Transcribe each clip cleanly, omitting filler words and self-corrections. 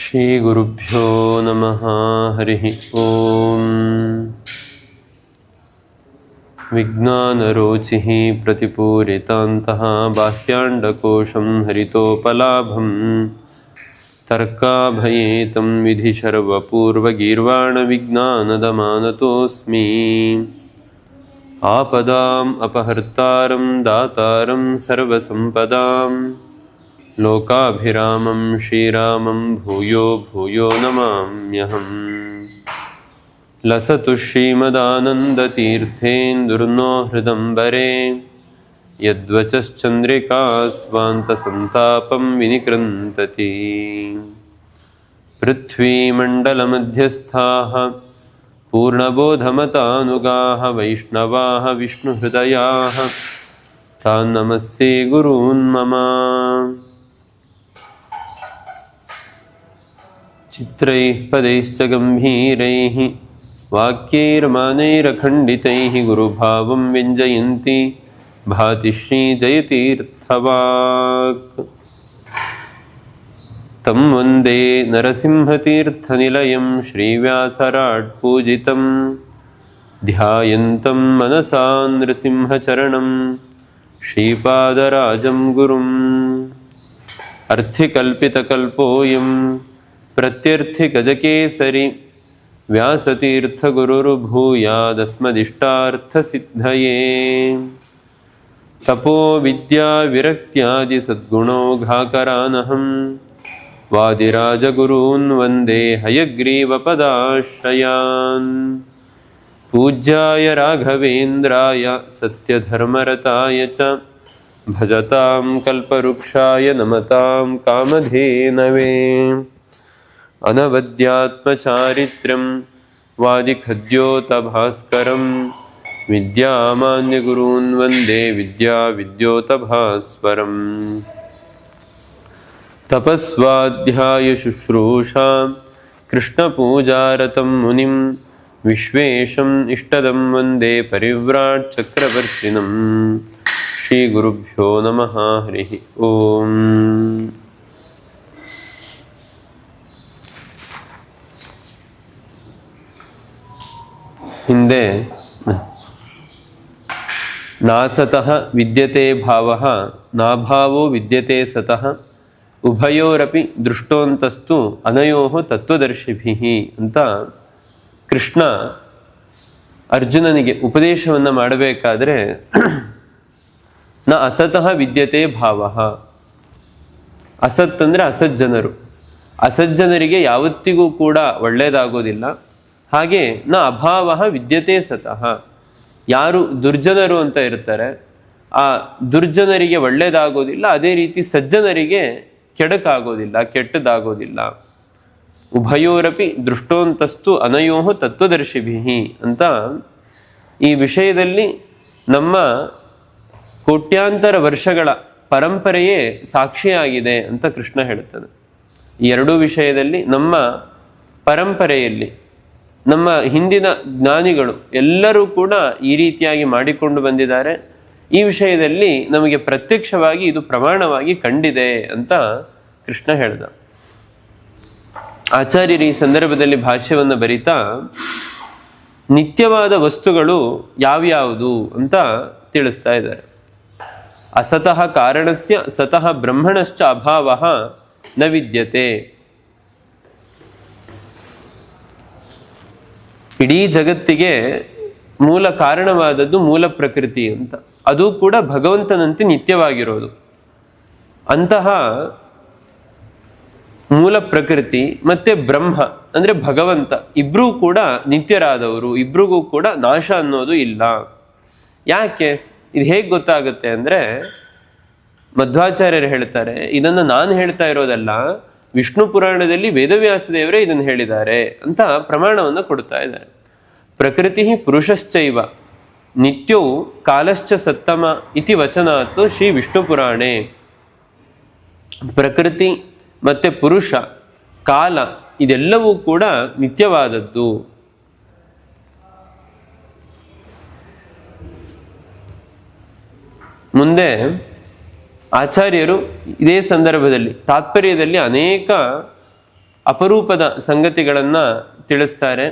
ಶ್ರೀಗುರುಭ್ಯೋ ನಮಃ. ಹರಿ ಓಂ. ವಿಜ್ಞಾನರೋಚಿಃ ಪ್ರತಿಪೂರಿತಾಂತಃ ಬಾಹ್ಯಾಂಡಕೋಶಂ ಹರಿತೋಪಲಾಭಂ ತರ್ಕಾಭಯೇತಂ ವಿಧಿಶರ್ವಪೂರ್ವಗೀರ್ವಾಣವಿಜ್ಞಾನದಮಾನತೋऽಸ್ಮಿ. ಆಪದಾಂ ಅಪಹರ್ತಾರಂ ದಾತಾರಂ ಸರ್ವಸಂಪದಾಂ ಲೋಕಾಭಿರಾಮಂ ಶ್ರೀರಾಮಂ ಭೂಯೋ ಭೂಯೋ ನಮಾಮ್ಯಹಂ. ಲಸತು ಶ್ರೀಮದಾನಂದತೀರ್ಥೇಂದುರ್ನೋ ಹೃದಂಬರೆ ಯದ್ವಚಶ್ಚಂದ್ರಿಕಾ ಸ್ವಾಂತಸಂತಾಪಂ ವಿನಿಕೃಂತತಿ. ಪೃಥ್ವೀಮಂಡಲಮಧ್ಯಸ್ಥಾಃ ಪೂರ್ಣಬೋಧಮತಾನುಗಾಃ ವೈಷ್ಣವಾಃ ವಿಷ್ಣುಹೃದಯಾಃ ತಾನ್ ನಮಸ್ಸೇ ಗುರೂನ್ ಮಮ. ಚಿತ್ರೈಃ ಪದೈಶ್ಚ ಗಂಭೀರೈಃ ವಾಕ್ಯೈರ್ಮಾನೈರಖಂಡಿತೈಃ ಗುರುಭಾವಂ ವ್ಯಂಜಯಂತಿ ಭಾತಿ ಶ್ರೀ ಜಯತೀರ್ಥವಾಕ್. ತಂ ವಂದೇ ನರಸಿಂಹತೀರ್ಥನಿಲಯಂ ಶ್ರೀವ್ಯಾಸರಾಟ್ ಪೂಜಿತಂ ಧ್ಯಾಯಂತಂ ಮನಸಾ ನೃಸಿಂಹಚರಣಂ ಶ್ರೀಪಾದರಾಜಂ ಗುರುಂ. ಅರ್ಥಿಕಲ್ಪಿತಕಲ್ಪೋಯಂ ಪ್ರತ್ಯರ್ಥಿಗಜಕೇಸರಿ ವ್ಯಾಸತೀರ್ಥಗುರುರ್ಭೂಯಾದಸ್ಮದಿಷ್ಟಾರ್ಥಸಿದ್ಧಯೇ. ತಪೋ ವಿದ್ಯಾ ವಿರಕ್ತ್ಯಾದಿ ಸದ್ಗುಣೌಘಾಕರಾನಹಂ ವಾದಿರಾಜಗುರೂನ್ ವಂದೇ ಹಯಗ್ರೀವಪದಾಶ್ರಯಾನ್. ಪೂಜ್ಯಾಯ ರಾಘವೇಂದ್ರಾಯ ಸತ್ಯಧರ್ಮರತಾಯ ಚ ಭಜತಾಂ ಕಲ್ಪವೃಕ್ಷಾಯ ನಮತಾಂ ಕಾಮಧೇನವೇ. ಅನವದ್ಯಾತ್ಮಚಾರಿತ್ರ್ಯಂ ವಾದಿಖದ್ಯೋತಭಾಸ್ಕರಂ ವಿದ್ಯಾಮಾನ್ಯಗುರೂನ್ ವಂದೇ ವಿದ್ಯಾವಿದ್ಯೋತಭಾಸ್ವರಂ. ತಪಸ್ವಾಧ್ಯಾಯ ಶುಶ್ರೂಷಾ ಕೃಷ್ಣಪೂಜಾರತಂ ಮುನಿಂ ವಿಶ್ವೇಶಂ ಇಷ್ಟದಂ ವಂದೇ ಪರಿವ್ರಾಟ್ ಚಕ್ರವರ್ತಿನಂ. ಶ್ರೀಗುರುಭ್ಯೋ ನಮಃ. ಹರಿ ಓಂ. ಹಿಂದೆ ನಾಸತಃ ವಿದ್ಯತೆ ಭಾವಃ ನಾಭಾವೋ ವಿದ್ಯತೆ ಸತಃ ಉಭಯೋರಪಿ ದೃಷ್ಟೋಂತಸ್ತು ಅನಯೋಃ ತತ್ವದರ್ಶಿಭಿಃ ಅಂತ ಕೃಷ್ಣ ಅರ್ಜುನನಿಗೆ ಉಪದೇಶವನ್ನು ಮಾಡಬೇಕಾದ್ರೆ ನ ಅಸತಃ ವಿದ್ಯತೆ ಭಾವಃ. ಅಸತ್ ಅಂದರೆ ಅಸಜ್ಜನರು. ಅಸಜ್ಜನರಿಗೆ ಯಾವತ್ತಿಗೂ ಕೂಡ ಒಳ್ಳೆಯದಾಗೋದಿಲ್ಲ. ಹಾಗೆ ನ ಅಭಾವ ವಿದ್ಯತೆ ಸತಃ. ಯಾರು ದುರ್ಜನರು ಅಂತ ಇರ್ತಾರೆ ಆ ದುರ್ಜನರಿಗೆ ಒಳ್ಳೆಯದಾಗೋದಿಲ್ಲ, ಅದೇ ರೀತಿ ಸಜ್ಜನರಿಗೆ ಕೆಡಕಾಗೋದಿಲ್ಲ, ಕೆಟ್ಟದಾಗೋದಿಲ್ಲ. ಉಭಯೋರಪಿ ದೃಷ್ಟೋಂತಸ್ತು ಅನಯೋಃ ತತ್ವದರ್ಶಿಭಿಃ ಅಂತ ಈ ವಿಷಯದಲ್ಲಿ ನಮ್ಮ ಕೋಟ್ಯಾಂತರ ವರ್ಷಗಳ ಪರಂಪರೆಯೇ ಸಾಕ್ಷಿಯಾಗಿದೆ ಅಂತ ಕೃಷ್ಣ ಹೇಳ್ತಾನೆ. ಈ ಎರಡೂ ವಿಷಯದಲ್ಲಿ ನಮ್ಮ ಪರಂಪರೆಯಲ್ಲಿ ನಮ್ಮ ಹಿಂದಿನ ಜ್ಞಾನಿಗಳು ಎಲ್ಲರೂ ಕೂಡ ಈ ರೀತಿಯಾಗಿ ಮಾಡಿಕೊಂಡು ಬಂದಿದ್ದಾರೆ. ಈ ವಿಷಯದಲ್ಲಿ ನಮಗೆ ಪ್ರತ್ಯಕ್ಷವಾಗಿ ಇದು ಪ್ರಮಾಣವಾಗಿ ಕಂಡಿದೆ ಅಂತ ಕೃಷ್ಣ ಹೇಳ್ದ. ಆಚಾರ್ಯರು ಈ ಸಂದರ್ಭದಲ್ಲಿ ಭಾಷ್ಯವನ್ನು ಬರಿತಾ ನಿತ್ಯವಾದ ವಸ್ತುಗಳು ಯಾವ್ಯಾವುದು ಅಂತ ತಿಳಿಸ್ತಾ ಇದ್ದಾರೆ. ಅಸತಃ ಕಾರಣಸ್ಯ ಸತಃ ಬ್ರಹ್ಮಣಶ್ಚ ಅಭಾವಃ ನ ವಿದ್ಯತೆ. ಇಡೀ ಜಗತ್ತಿಗೆ ಮೂಲ ಕಾರಣವಾದದ್ದು ಮೂಲ ಪ್ರಕೃತಿ ಅಂತ, ಅದು ಕೂಡ ಭಗವಂತನಂತೆ ನಿತ್ಯವಾಗಿರೋದು. ಅಂತಹ ಮೂಲ ಪ್ರಕೃತಿ ಮತ್ತೆ ಬ್ರಹ್ಮ ಅಂದ್ರೆ ಭಗವಂತ ಇಬ್ರೂ ಕೂಡ ನಿತ್ಯರಾದವರು, ಇಬ್ರಿಗೂ ಕೂಡ ನಾಶ ಅನ್ನೋದು ಇಲ್ಲ. ಯಾಕೆ ಇದು ಹೇಗೆ ಗೊತ್ತಾಗುತ್ತೆ ಅಂದ್ರೆ ಮಧ್ವಾಚಾರ್ಯರು ಹೇಳ್ತಾರೆ, ಇದನ್ನು ನಾನು ಹೇಳ್ತಾ ಇರೋದಲ್ಲ, ವಿಷ್ಣು ಪುರಾಣದಲ್ಲಿ ವೇದವ್ಯಾಸ ದೇವರೇ ಇದನ್ನು ಹೇಳಿದ್ದಾರೆ ಅಂತ ಪ್ರಮಾಣವನ್ನು ಕೊಡ್ತಾ ಇದ್ದಾರೆ. ಪ್ರಕೃತಿ ಪುರುಷಶ್ಚೈವ ನಿತ್ಯೋ ಕಾಲಶ್ಚ ಸತ್ತಮ ಇತಿ ವಚನಾತ್ ಶ್ರೀ ವಿಷ್ಣು ಪುರಾಣೆ. ಪ್ರಕೃತಿ ಮತ್ತೆ ಪುರುಷ, ಕಾಲ ಇದೆಲ್ಲವೂ ಕೂಡ ನಿತ್ಯವಾದದ್ದು. ಮುಂದೆ ಆಚಾರ್ಯರು ಇದೇ ಸಂದರ್ಭದಲ್ಲಿ ತಾತ್ಪರ್ಯದಲ್ಲಿ ಅನೇಕ ಅಪರೂಪದ ಸಂಗತಿಗಳನ್ನ ತಿಳಿಸ್ತಾರೆ.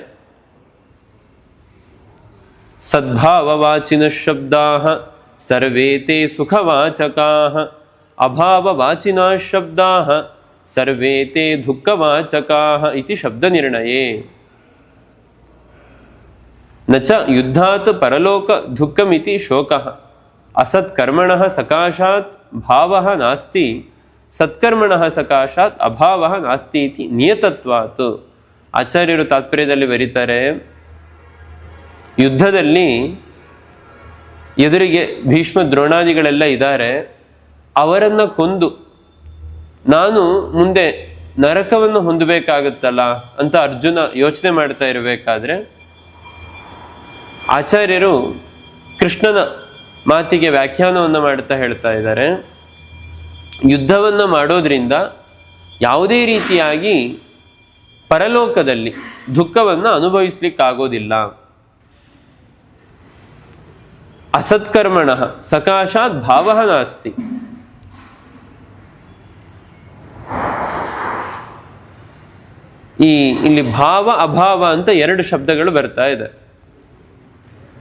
ಸದ್ಭಾವವಾಚಿನ ಶಬ್ದಾಃ ಸರ್ವೇ ತೇ ಸುಖವಾಚಕಾಃ ಅಭಾವವಾಚಿನಃ ಶಬ್ದಾಃ ಸರ್ವೇ ತೇ ದುಃಖವಾಚಕಾಃ ಇತಿ ಶಬ್ದನಿರ್ಣಯೇ. ನ ಚ ಯುದ್ಧಾತ್ ಪರಲೋಕ ದುಃಖಮಿತಿ ಶೋಕಃ ಅಸತ್ಕರ್ಮಣಃ ಸಕಾಶಾತ್ ಭಾವಃ ನಾಸ್ತಿ ಸತ್ಕರ್ಮಣಃ ಸಕಾಶಾತ್ ಅಭಾವಃ ನಾಸ್ತಿ ಇತಿ ನಿಯತತ್ವಾತ್. ಆಚಾರ್ಯರು ತಾತ್ಪರ್ಯದಲ್ಲಿ ಬರೀತಾರೆ, ಯುದ್ಧದಲ್ಲಿ ಎದುರಿಗೆ ಭೀಷ್ಮ ದ್ರೋಣಾದಿಗಳೆಲ್ಲ ಇದ್ದಾರೆ. ಅವರನ್ನ ಕೊಂದು ನಾನು ಮುಂದೆ ನರಕವನ್ನು ಹೊಂದಬೇಕಾಗುತ್ತಲ್ಲ ಅಂತ ಅರ್ಜುನ ಯೋಚನೆ ಮಾಡ್ತಾ ಇರಬೇಕಾದ್ರೆ ಆಚಾರ್ಯರು ಕೃಷ್ಣನ ಮಾತಿಗೆ ವ್ಯಾಖ್ಯಾನವನ್ನು ಮಾಡ್ತಾ ಹೇಳ್ತಾ ಇದ್ದಾರೆ, ಯುದ್ಧವನ್ನು ಮಾಡೋದ್ರಿಂದ ಯಾವುದೇ ರೀತಿಯಾಗಿ ಪರಲೋಕದಲ್ಲಿ ದುಃಖವನ್ನು ಅನುಭವಿಸ್ಲಿಕ್ಕಾಗೋದಿಲ್ಲ. ಅಸತ್ಕರ್ಮಣಃ ಸಕಾಶಾತ್ ಭಾವಃ ನಾಸ್ತಿ. ಇಲ್ಲಿ ಭಾವ ಅಭಾವ ಅಂತ ಎರಡು ಶಬ್ದಗಳು ಬರ್ತಾ ಇದೆ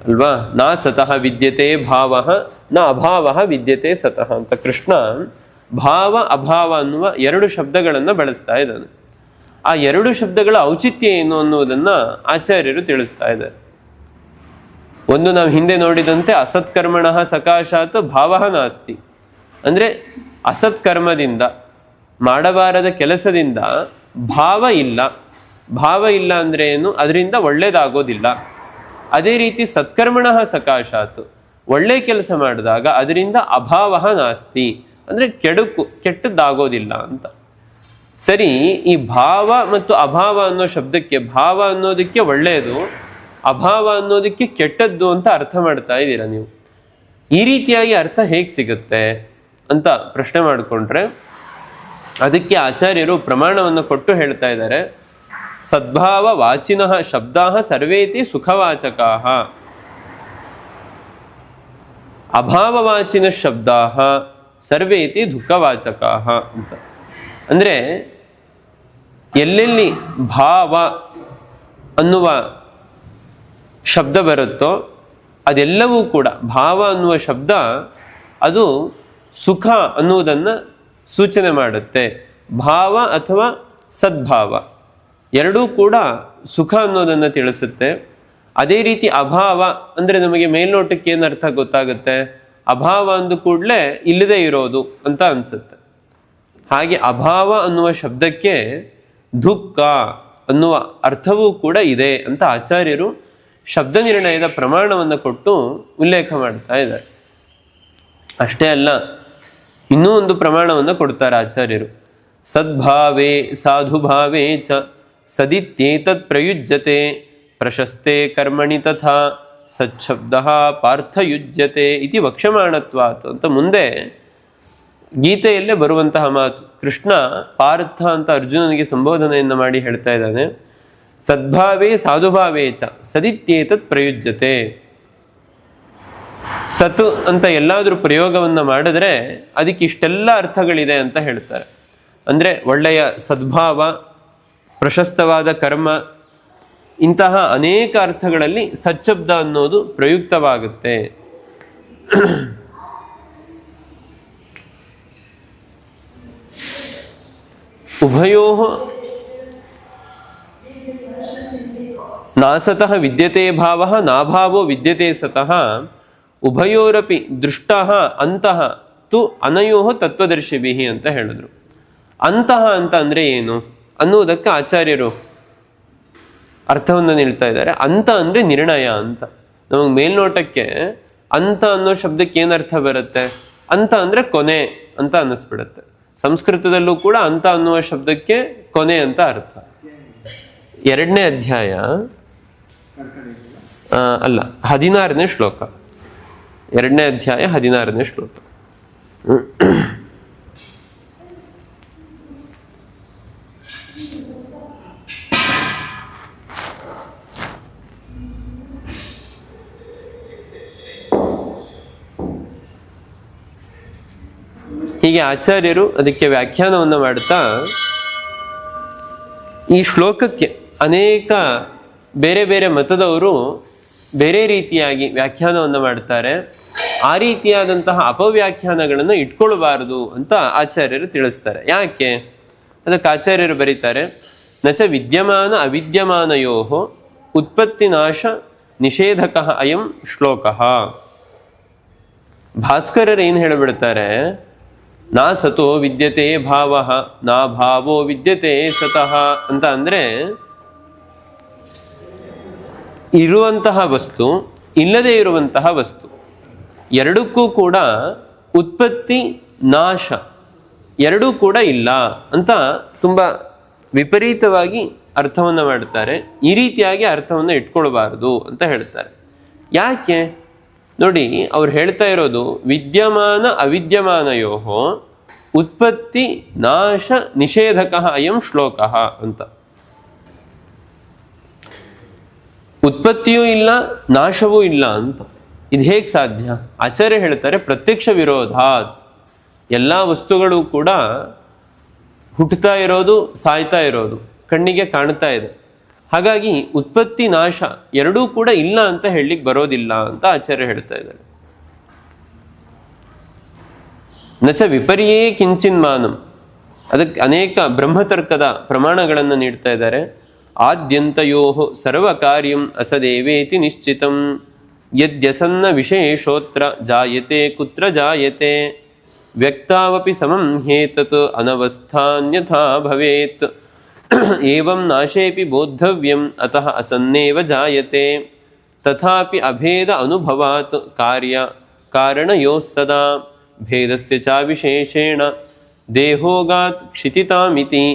ಅಲ್ವಾ. ನಾ ಸತಃ ವಿದ್ಯತೆ ಭಾವಃ ನ ಅಭಾವಃ ವಿದ್ಯತೆ ಸತಃ ಅಂತ ಕೃಷ್ಣ ಭಾವ ಅಭಾವ ಅನ್ನುವ ಎರಡು ಶಬ್ದಗಳನ್ನು ಬಳಸ್ತಾ ಇದ್ದಾನೆ. ಆ ಎರಡು ಶಬ್ದಗಳ ಔಚಿತ್ಯ ಏನು ಅನ್ನುವುದನ್ನ ಆಚಾರ್ಯರು ತಿಳಿಸ್ತಾ ಇದ್ದಾರೆ. ಒಂದು ನಾವು ಹಿಂದೆ ನೋಡಿದಂತೆ ಅಸತ್ಕರ್ಮಣಃ ಸಕಾಶಾತ್ ಭಾವಃ ನಾಸ್ತಿ, ಅಂದ್ರೆ ಅಸತ್ಕರ್ಮದಿಂದ ಮಾಡಬಾರದ ಕೆಲಸದಿಂದ ಭಾವ ಇಲ್ಲ. ಭಾವ ಇಲ್ಲ ಅಂದ್ರೆ ಏನು, ಅದರಿಂದ ಒಳ್ಳೇದಾಗೋದಿಲ್ಲ. ಅದೇ ರೀತಿ ಸತ್ಕರ್ಮಣಃ ಸಕಾಶಾತ್, ಒಳ್ಳೆ ಕೆಲಸ ಮಾಡಿದಾಗ ಅದರಿಂದ ಅಭಾವಃ ನಾಸ್ತಿ, ಅಂದ್ರೆ ಕೆಟ್ಟದ್ದಾಗೋದಿಲ್ಲ ಅಂತ. ಸರಿ, ಈ ಭಾವ ಮತ್ತು ಅಭಾವ ಅನ್ನೋ ಶಬ್ದಕ್ಕೆ ಭಾವ ಅನ್ನೋದಕ್ಕೆ ಒಳ್ಳೆಯದು, ಅಭಾವ ಅನ್ನೋದಕ್ಕೆ ಕೆಟ್ಟದ್ದು ಅಂತ ಅರ್ಥ ಮಾಡ್ತಾ ಇದ್ದೀರಾ ನೀವು. ಈ ರೀತಿಯಾಗಿ ಅರ್ಥ ಹೇಗೆ ಸಿಗುತ್ತೆ ಅಂತ ಪ್ರಶ್ನೆ ಮಾಡಿಕೊಂಡ್ರೆ ಅದಕ್ಕೆ ಆಚಾರ್ಯರು ಪ್ರಮಾಣವನ್ನು ಕೊಟ್ಟು ಹೇಳ್ತಾ ಇದ್ದಾರೆ. ಸದ್ಭಾವ ವಾಚಿನಃ ಶಬ್ದಾಃ ಸರ್ವೇತಿ ಸುಖವಾಚಕಾಃ ಅಭಾವವಾಚಿನ ಶಬ್ದಾಃ ಸರ್ವೇತಿ ದುಃಖವಾಚಕಾಃ ಅಂತ. ಅಂದ್ರೆ ಎಲ್ಲೆಲ್ಲಿ ಭಾವ ಅನ್ನುವ ಶಬ್ದ ಬರುತ್ತೋ ಅದೆಲ್ಲವೂ ಕೂಡ, ಭಾವ ಅನ್ನುವ ಶಬ್ದ ಅದು ಸುಖ ಅನ್ನುವುದನ್ನು ಸೂಚನೆ ಮಾಡುತ್ತೆ. ಭಾವ ಅಥವಾ ಸದ್ಭಾವ ಎರಡೂ ಕೂಡ ಸುಖ ಅನ್ನೋದನ್ನು ತಿಳಿಸುತ್ತೆ. ಅದೇ ರೀತಿ ಅಭಾವ ಅಂದರೆ ನಮಗೆ ಮೇಲ್ನೋಟಕ್ಕೆ ಏನು ಅರ್ಥ ಗೊತ್ತಾಗುತ್ತೆ, ಅಭಾವ ಅಂದ ಕೂಡಲೇ ಇಲ್ಲದೆ ಇರೋದು ಅಂತ ಅನ್ಸುತ್ತೆ. ಹಾಗೆ ಅಭಾವ ಅನ್ನುವ ಶಬ್ದಕ್ಕೆ ದುಃಖ ಅನ್ನುವ ಅರ್ಥವೂ ಕೂಡ ಇದೆ ಅಂತ ಆಚಾರ್ಯರು ಶಬ್ದ ನಿರ್ಣಯದ ಪ್ರಮಾಣವನ್ನು ಕೊಟ್ಟು ಉಲ್ಲೇಖ ಮಾಡ್ತಾ ಇದ್ದಾರೆ. ಅಷ್ಟೇ ಅಲ್ಲ, ಇನ್ನೂ ಒಂದು ಪ್ರಮಾಣವನ್ನು ಕೊಡ್ತಾರೆ ಆಚಾರ್ಯರು. ಸದ್ಭಾವೇ ಸಾಧುಭಾವೇ ಚ ಸದಿತ್ಯೇತತ್ ಪ್ರಯುಜ್ಯತೆ ಪ್ರಶಸ್ತೆ ಕರ್ಮಣಿ ತಥಾ ಸಚ್ಛಬ್ದ ಪಾರ್ಥಯುಜ್ಯತೆ ಇತಿ ವಕ್ಷ್ಯಮಾಣತ್ವಾತ್ ಅಂತ ಮುಂದೆ ಗೀತೆಯಲ್ಲೇ ಬರುವಂತಹ ಮಾತು. ಕೃಷ್ಣ ಪಾರ್ಥ ಅಂತ ಅರ್ಜುನನಿಗೆ ಸಂಬೋಧನೆಯನ್ನು ಮಾಡಿ ಹೇಳ್ತಾ ಇದ್ದಾನೆ, ಸದ್ಭಾವೇ ಸಾಧುಭಾವೇ ಚ ಸದಿತ್ಯೇತತ್ ಪ್ರಯುಜ್ಯತೆ. ಸತ್ ಅಂತ ಎಲ್ಲಾದ್ರೂ ಪ್ರಯೋಗವನ್ನು ಮಾಡಿದ್ರೆ ಅದಕ್ಕೆ ಇಷ್ಟೆಲ್ಲ ಅರ್ಥಗಳಿದೆ ಅಂತ ಹೇಳ್ತಾರೆ. ಅಂದ್ರೆ ಒಳ್ಳೆಯ ಸದ್ಭಾವ, ಪ್ರಶಸ್ತವಾದ ಕರ್ಮ, ಇಂತಹ ಅನೇಕ ಅರ್ಥಗಳಲ್ಲಿ ಸಚ್ಶಬ್ದ ಅನ್ನೋದು ಪ್ರಯುಕ್ತವಾಗುತ್ತೆ. ಉಭಯೋ ನಾಸತಃ ವಿದ್ಯತೆ ಭಾವ ನಾಭಾವೋ ವಿದ್ಯತೆ ಸತಃ ಉಭಯೋರಪಿ ದೃಷ್ಟಃ ಅಂತಃ ತು ಅನಯೋ ತತ್ವದರ್ಶಿಭಿ ಅಂತ ಹೇಳಿದ್ರು. ಅಂತಃ ಅಂತ ಅಂದ್ರೆ ಏನು ಅನ್ನುವುದಕ್ಕೆ ಆಚಾರ್ಯರು ಅರ್ಥವನ್ನು ನೀಡ್ತಾ ಇದ್ದಾರೆ. ಅಂತ ಅಂದ್ರೆ ನಿರ್ಣಯ ಅಂತ. ನಮಗೆ ಮೇಲ್ನೋಟಕ್ಕೆ ಅಂತ ಅನ್ನೋ ಶಬ್ದಕ್ಕೆ ಏನರ್ಥ ಬರುತ್ತೆ, ಅಂತ ಅಂದ್ರೆ ಕೊನೆ ಅಂತ ಅನ್ನಿಸ್ಬಿಡುತ್ತೆ. ಸಂಸ್ಕೃತದಲ್ಲೂ ಕೂಡ ಅಂತ ಅನ್ನುವ ಶಬ್ದಕ್ಕೆ ಕೊನೆ ಅಂತ ಅರ್ಥ. 2ನೇ ಅಧ್ಯಾಯ ಅಲ್ಲ 16ನೇ ಶ್ಲೋಕ, 2ನೇ ಅಧ್ಯಾಯ 16ನೇ ಶ್ಲೋಕ. ಹೀಗೆ ಆಚಾರ್ಯರು ಅದಕ್ಕೆ ವ್ಯಾಖ್ಯಾನವನ್ನು ಮಾಡ್ತಾ ಈ ಶ್ಲೋಕಕ್ಕೆ ಅನೇಕ ಬೇರೆ ಬೇರೆ ಮತದವರು ಬೇರೆ ರೀತಿಯಾಗಿ ವ್ಯಾಖ್ಯಾನವನ್ನು ಮಾಡ್ತಾರೆ. ಆ ರೀತಿಯಾದಂತಹ ಅಪವ್ಯಾಖ್ಯಾನಗಳನ್ನು ಇಟ್ಕೊಳ್ಬಾರದು ಅಂತ ಆಚಾರ್ಯರು ತಿಳಿಸ್ತಾರೆ. ಯಾಕೆ? ಅದಕ್ಕೆ ಆಚಾರ್ಯರು ಬರೀತಾರೆ, ನಚ ವಿದ್ಯಮಾನ ಅವಿದ್ಯಮಾನಯೋ ಉತ್ಪತ್ತಿ ನಾಶ ನಿಷೇಧಕ ಅಯಂ ಶ್ಲೋಕ. ಭಾಸ್ಕರರು ಏನು ಹೇಳಿಬಿಡ್ತಾರೆ, ನಾ ಸತೋ ವಿದ್ಯತೆ ಭಾವ ನಾ ಭಾವೋ ವಿದ್ಯತೆ ಸತಃ ಅಂತ. ಅಂದರೆ ಇರುವಂತಹ ವಸ್ತು, ಇಲ್ಲದೇ ಇರುವಂತಹ ವಸ್ತು ಎರಡಕ್ಕೂ ಕೂಡ ಉತ್ಪತ್ತಿ ನಾಶ ಎರಡೂ ಕೂಡ ಇಲ್ಲ ಅಂತ ತುಂಬ ವಿಪರೀತವಾಗಿ ಅರ್ಥವನ್ನು ಮಾಡುತ್ತಾರೆ. ಈ ರೀತಿಯಾಗಿ ಅರ್ಥವನ್ನು ಇಟ್ಕೊಳ್ಬಾರದು ಅಂತ ಹೇಳ್ತಾರೆ. ಯಾಕೆ ನೋಡಿ, ಅವ್ರು ಹೇಳ್ತಾ ಇರೋದು ವಿದ್ಯಮಾನ ಅವಿದ್ಯಮಾನಯೋ ಉತ್ಪತ್ತಿ ನಾಶ ನಿಷೇಧಕ ಅಯಂ ಶ್ಲೋಕ ಅಂತ. ಉತ್ಪತ್ತಿಯೂ ಇಲ್ಲ, ನಾಶವೂ ಇಲ್ಲ ಅಂತ. ಇದು ಹೇಗೆ ಸಾಧ್ಯ? ಆಚಾರ್ಯ ಹೇಳ್ತಾರೆ, ಪ್ರತ್ಯಕ್ಷ ವಿರೋಧಾತ್. ಎಲ್ಲ ವಸ್ತುಗಳು ಕೂಡ ಹುಟ್ಟುತ್ತಾ ಇರೋದು, ಸಾಯ್ತಾ ಇರೋದು ಕಣ್ಣಿಗೆ ಕಾಣ್ತಾ ಇದೆ. ಹಾಗಾಗಿ ಉತ್ಪತ್ತಿ ನಾಶ ಎರಡೂ ಕೂಡ ಇಲ್ಲ ಅಂತ ಹೇಳಲಿಕ್ಕೆ ಬರೋದಿಲ್ಲ ಅಂತ ಆಚಾರ್ಯ ಹೇಳ್ತಾ ಇದ್ದಾರೆ. ನಚ ವಿಪರ್ಯೇ ಕಿಂಚಿನ್ಮಾನಂ, ಅದಕ್ಕೆ ಅನೇಕ ಬ್ರಹ್ಮತರ್ಕದ ಪ್ರಮಾಣಗಳನ್ನು ನೀಡ್ತಾ ಇದ್ದಾರೆ. ಆದ್ಯಂತಯೋ ಸರ್ವ ಕಾರ್ಯಂ ಅಸದೇವೇತಿ ನಿಶ್ಚಿತಂ ಯದ್ಯಸನ್ನ ವಿಶೇಷೋತ್ರ ಜಾಯತೆ ಕುತ್ರ ಜಾಯತೆ ವ್ಯಕ್ತಾವಪಿ ಸಮಂ ಹೇತತ್ ಅನವಸ್ಥಾನ್ಯಥಾ ಭವೇತ್ ಏವಂ ನಾಶೇಪಿ ಬೋದ್ಧವ್ಯಂ ಅತಃ ಅಸನ್ನೇವ ಜಾಯತೆ ತಥಾಪಿ ಅಭೇದ ಅನುಭವಾತ್ ಕಾರ್ಯ ಕಾರಣಯೋಃ ಸದಾ ಭೇದಸ್ಯ ಚ ವಿಶೇಷೇಣ ದೇಹೋಗಾತ್ ಕ್ಷಿತಿತಾಮಿತಿ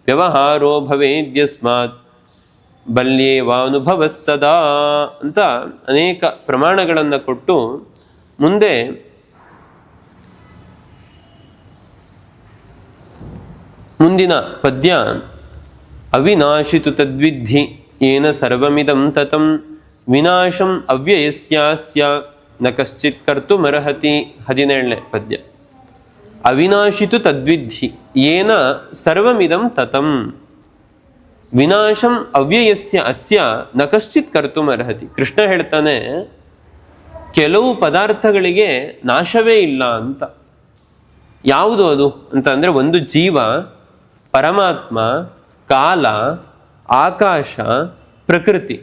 ವ್ಯವಹಾರೋ ಭವೇದ್ಯಸ್ಮಾತ್ ಬಲ್ಯೇವಾನುಭವ ಸದಾ ಅಂತ ಅನೇಕ ಪ್ರಮಾಣಗಳನ್ನು ಕೊಟ್ಟು ಮುಂದೆ ಮುಂದಿನ ಪದ್ಯ ಅವಿನಾಶಿತು ತದ್ವಿಧಿ ಏನ ಸರ್ವಮಿದಂ ತತಂ ವಿನಾಶಂ ಅವ್ಯಯಸ್ಯಾಸ್ಯ ನ ಕಶ್ಚಿತ್ ಕರ್ತುಮರ್ಹತಿ. 17ನೇ ಪದ್ಯ. ಅವಿನಾಶಿತು ತದ್ವಿಧಿ ಏನ ಸರ್ವಮಿದಂ ತತಂ ವಿನಾಶಂ ಅವ್ಯಯಸ್ಯ ಅಸ್ಯ ನ ಕಶ್ಚಿತ್ ಕರ್ತುಮರ್ಹತಿ. ಕೃಷ್ಣ ಹೇಳ್ತಾನೆ, ಕೆಲವು ಪದಾರ್ಥಗಳಿಗೆ ನಾಶವೇ ಇಲ್ಲ ಅಂತ. ಯಾವುದು ಅದು ಅಂತ ಅಂದರೆ, ಒಂದು ಜೀವ, ಪರಮಾತ್ಮ, ಕಾಲ, ಆಕಾಶ, ಪ್ರಕೃತಿ,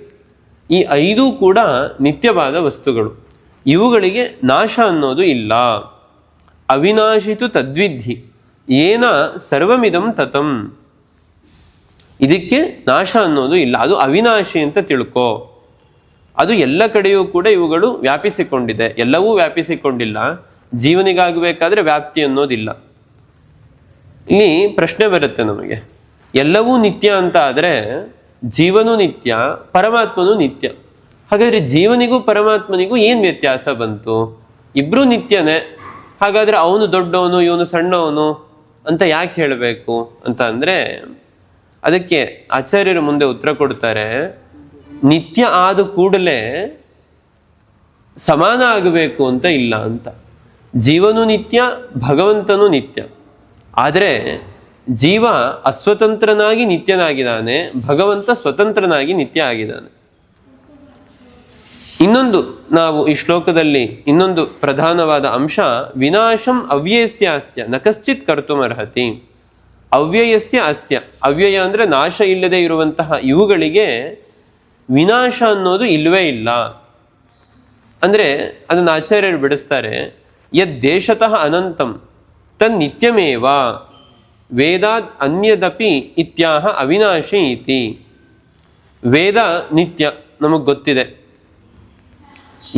ಈ 5 ಕೂಡ ನಿತ್ಯವಾದ ವಸ್ತುಗಳು. ಇವುಗಳಿಗೆ ನಾಶ ಅನ್ನೋದು ಇಲ್ಲ. ಅವಿನಾಶಿತು ತದ್ವಿಧಿ ಏನ ಸರ್ವಮಿದಂ ತತಂ, ಇದಕ್ಕೆ ನಾಶ ಅನ್ನೋದು ಇಲ್ಲ, ಅದು ಅವಿನಾಶಿ ಅಂತ ತಿಳ್ಕೋ. ಅದು ಎಲ್ಲ ಕಡೆಯೂ ಕೂಡ ಇವುಗಳು ವ್ಯಾಪಿಸಿಕೊಂಡಿದೆ. ಎಲ್ಲವೂ ವ್ಯಾಪಿಸಿಕೊಂಡಿಲ್ಲ. ಜೀವನಿಗಾಗಬೇಕಾದ್ರೆ ವ್ಯಾಪ್ತಿ ಅನ್ನೋದಿಲ್ಲ. ಇಲ್ಲಿ ಪ್ರಶ್ನೆ ಬರುತ್ತೆ ನಮಗೆ, ಎಲ್ಲವೂ ನಿತ್ಯ ಅಂತ ಆದರೆ ಜೀವನೂ ನಿತ್ಯ, ಪರಮಾತ್ಮನೂ ನಿತ್ಯ. ಹಾಗಾದರೆ ಜೀವನಿಗೂ ಪರಮಾತ್ಮನಿಗೂ ಏನು ವ್ಯತ್ಯಾಸ ಬಂತು? ಇಬ್ಬರೂ ನಿತ್ಯನೇ. ಹಾಗಾದರೆ ಅವನು ದೊಡ್ಡವನು, ಇವನು ಸಣ್ಣವನು ಅಂತ ಯಾಕೆ ಹೇಳಬೇಕು ಅಂತ ಅಂದರೆ, ಅದಕ್ಕೆ ಆಚಾರ್ಯರು ಮುಂದೆ ಉತ್ತರ ಕೊಡ್ತಾರೆ, ನಿತ್ಯ ಆದ ಕೂಡಲೇ ಸಮಾನ ಆಗಬೇಕು ಅಂತ ಇಲ್ಲ ಅಂತ. ಜೀವನೂ ನಿತ್ಯ, ಭಗವಂತನೂ ನಿತ್ಯ. ಆದರೆ ಜೀವ ಅಸ್ವತಂತ್ರನಾಗಿ ನಿತ್ಯನಾಗಿದ್ದಾನೆ, ಭಗವಂತ ಸ್ವತಂತ್ರನಾಗಿ ನಿತ್ಯ ಆಗಿದ್ದಾನೆ. ಇನ್ನೊಂದು ನಾವು ಈ ಶ್ಲೋಕದಲ್ಲಿ ಇನ್ನೊಂದು ಪ್ರಧಾನವಾದ ಅಂಶ, ವಿನಾಶಂ ಅವ್ಯಯಸ್ಯ ಅಸ್ಯ ನ ಕಶ್ಚಿತ್ ಕರ್ತುಮರ್ಹತಿ. ಅವ್ಯಯಸ್ಯ ಅಸ್ಯ, ಅವ್ಯಯ ಅಂದರೆ ನಾಶ ಇಲ್ಲದೆ ಇರುವಂತಹ ಇವುಗಳಿಗೆ ವಿನಾಶ ಅನ್ನೋದು ಇಲ್ಲವೇ ಇಲ್ಲ. ಅಂದರೆ ಅದನ್ನು ಆಚಾರ್ಯರು ಬಿಡಿಸ್ತಾರೆ, ಯದ್ ದೇಶತಃ ಅನಂತಂ ತನ್ ನಿತ್ಯಮೇವ ವೇದಾದ್ ಅನ್ಯದಪಿ ಇತ್ಯಾಹ ಅವಿನಾಶಿ ಇತಿ. ವೇದ ನಿತ್ಯ ನಮಗೆ ಗೊತ್ತಿದೆ.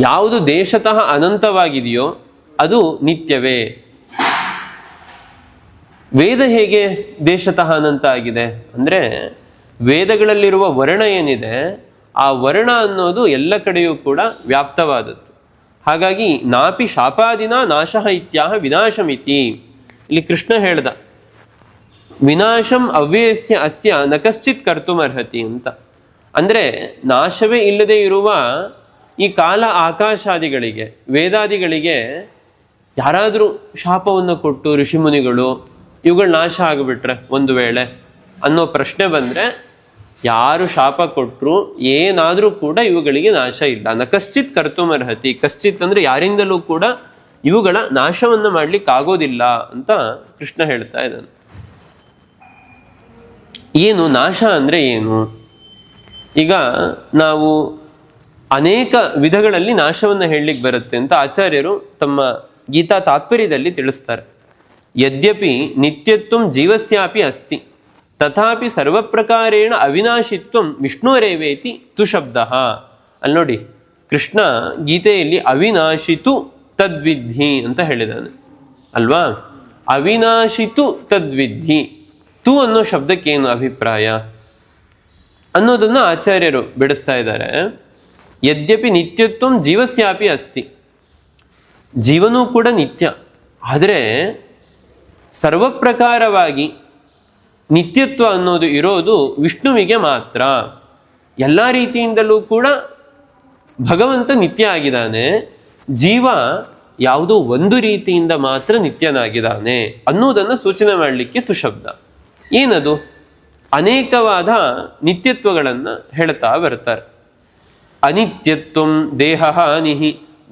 ಯಾವುದು ದೇಶತಃ ಅನಂತವಾಗಿದೆಯೋ ಅದು ನಿತ್ಯವೇ. ವೇದ ಹೇಗೆ ದೇಶತಃ ಅನಂತ ಆಗಿದೆ ಅಂದರೆ, ವೇದಗಳಲ್ಲಿರುವ ವರ್ಣ ಏನಿದೆ, ಆ ವರ್ಣ ಅನ್ನೋದು ಎಲ್ಲ ಕಡೆಯೂ ಕೂಡ ವ್ಯಾಪ್ತವಾದದ್ದು. ಹಾಗಾಗಿ ನಾಪಿ ಶಾಪಾದಿನ ನಾಶಃ ಇತ್ಯಾಹ ವಿನಾಶಮಿತಿ. ಇಲ್ಲಿ ಕೃಷ್ಣ ಹೇಳ್ದ, ವಿನಾಶಂ ಅವ್ಯಯಸ್ಯ ಅಸ್ಯ ನ ಕಶ್ಚಿತ್ ಕರ್ತುಮರ್ಹತಿ ಅಂತ. ಅಂದರೆ ನಾಶವೇ ಇಲ್ಲದೆ ಇರುವ ಈ ಕಾಲ ಆಕಾಶಾದಿಗಳಿಗೆ, ವೇದಾದಿಗಳಿಗೆ ಯಾರಾದರೂ ಶಾಪವನ್ನು ಕೊಟ್ಟು ಋಷಿಮುನಿಗಳು ಇವುಗಳು ನಾಶ ಆಗಿಬಿಟ್ರೆ ಒಂದು ವೇಳೆ ಅನ್ನೋ ಪ್ರಶ್ನೆ ಬಂದರೆ ಯಾರು ಶಾಪ ಕೊಟ್ಟರು ಏನಾದರೂ ಕೂಡ ಇವುಗಳಿಗೆ ನಾಶ ಇಲ್ಲ. ನ ಕಶ್ಚಿತ್ ಕರ್ತುಮರ್ಹತಿ, ಕಶ್ಚಿತ್ ಅಂದರೆ ಯಾರಿಂದಲೂ ಕೂಡ ಇವುಗಳ ನಾಶವನ್ನು ಮಾಡ್ಲಿಕ್ಕೆ ಆಗೋದಿಲ್ಲ ಅಂತ ಕೃಷ್ಣ ಹೇಳ್ತಾ ಇದ್ದಾನೆ. ಏನು ನಾಶ ಅಂದರೆ ಏನು? ಈಗ ನಾವು ಅನೇಕ ವಿಧಗಳಲ್ಲಿ ನಾಶವನ್ನು ಹೇಳಲಿಕ್ಕೆ ಬರುತ್ತೆ ಅಂತ ಆಚಾರ್ಯರು ತಮ್ಮ ಗೀತಾ ತಾತ್ಪರ್ಯದಲ್ಲಿ ತಿಳಿಸ್ತಾರೆ. ಯದ್ಯಪಿ ನಿತ್ಯತ್ವಂ ಜೀವಸ್ಯಾಪಿ ಅಸ್ತಿ ತಥಾಪಿ ಸರ್ವಪ್ರಕಾರೇಣ ಅವಿನಾಶಿತ್ವಂ ವಿಷ್ಣುರೇವೇತಿ ತು ಶಬ್ದ. ಅಲ್ಲಿ ನೋಡಿ, ಕೃಷ್ಣ ಗೀತೆಯಲ್ಲಿ ಅವಿನಾಶಿತು ತದ್ವಿಧಿ ಅಂತ ಹೇಳಿದಾನೆ ಅಲ್ವಾ. ಅವಿನಾಶಿತು ತದ್ವಿಧಿ, ತು ಅನ್ನೋ ಶಬ್ದಕ್ಕೇನು ಅಭಿಪ್ರಾಯ ಅನ್ನೋದನ್ನ ಆಚಾರ್ಯರು ಬಿಡಿಸ್ತಾ ಇದ್ದಾರೆ. ಯದ್ಯಪಿ ನಿತ್ಯತ್ವಂ ಜೀವಸ್ಯಾಪಿ ಅಸ್ತಿ, ಜೀವನೂ ಕೂಡ ನಿತ್ಯ, ಆದರೆ ಸರ್ವಪ್ರಕಾರವಾಗಿ ನಿತ್ಯತ್ವ ಅನ್ನೋದು ಇರೋದು ವಿಷ್ಣುವಿಗೆ ಮಾತ್ರ. ಎಲ್ಲ ರೀತಿಯಿಂದಲೂ ಕೂಡ ಭಗವಂತ ನಿತ್ಯ ಆಗಿದ್ದಾನೆ, ಜೀವ ಯಾವುದೋ ಒಂದು ರೀತಿಯಿಂದ ಮಾತ್ರ ನಿತ್ಯನಾಗಿದ್ದಾನೆ ಅನ್ನೋದನ್ನು ಸೂಚನೆ ಮಾಡಲಿಕ್ಕೆ ತುಶಬ್ದ. ಏನದು? ಅನೇಕವಾದ ನಿತ್ಯತ್ವಗಳನ್ನು ಹೇಳ್ತಾ ಬರ್ತಾರೆ. ಅನಿತ್ಯತ್ವಂ ದೇಹ ಹಾನಿ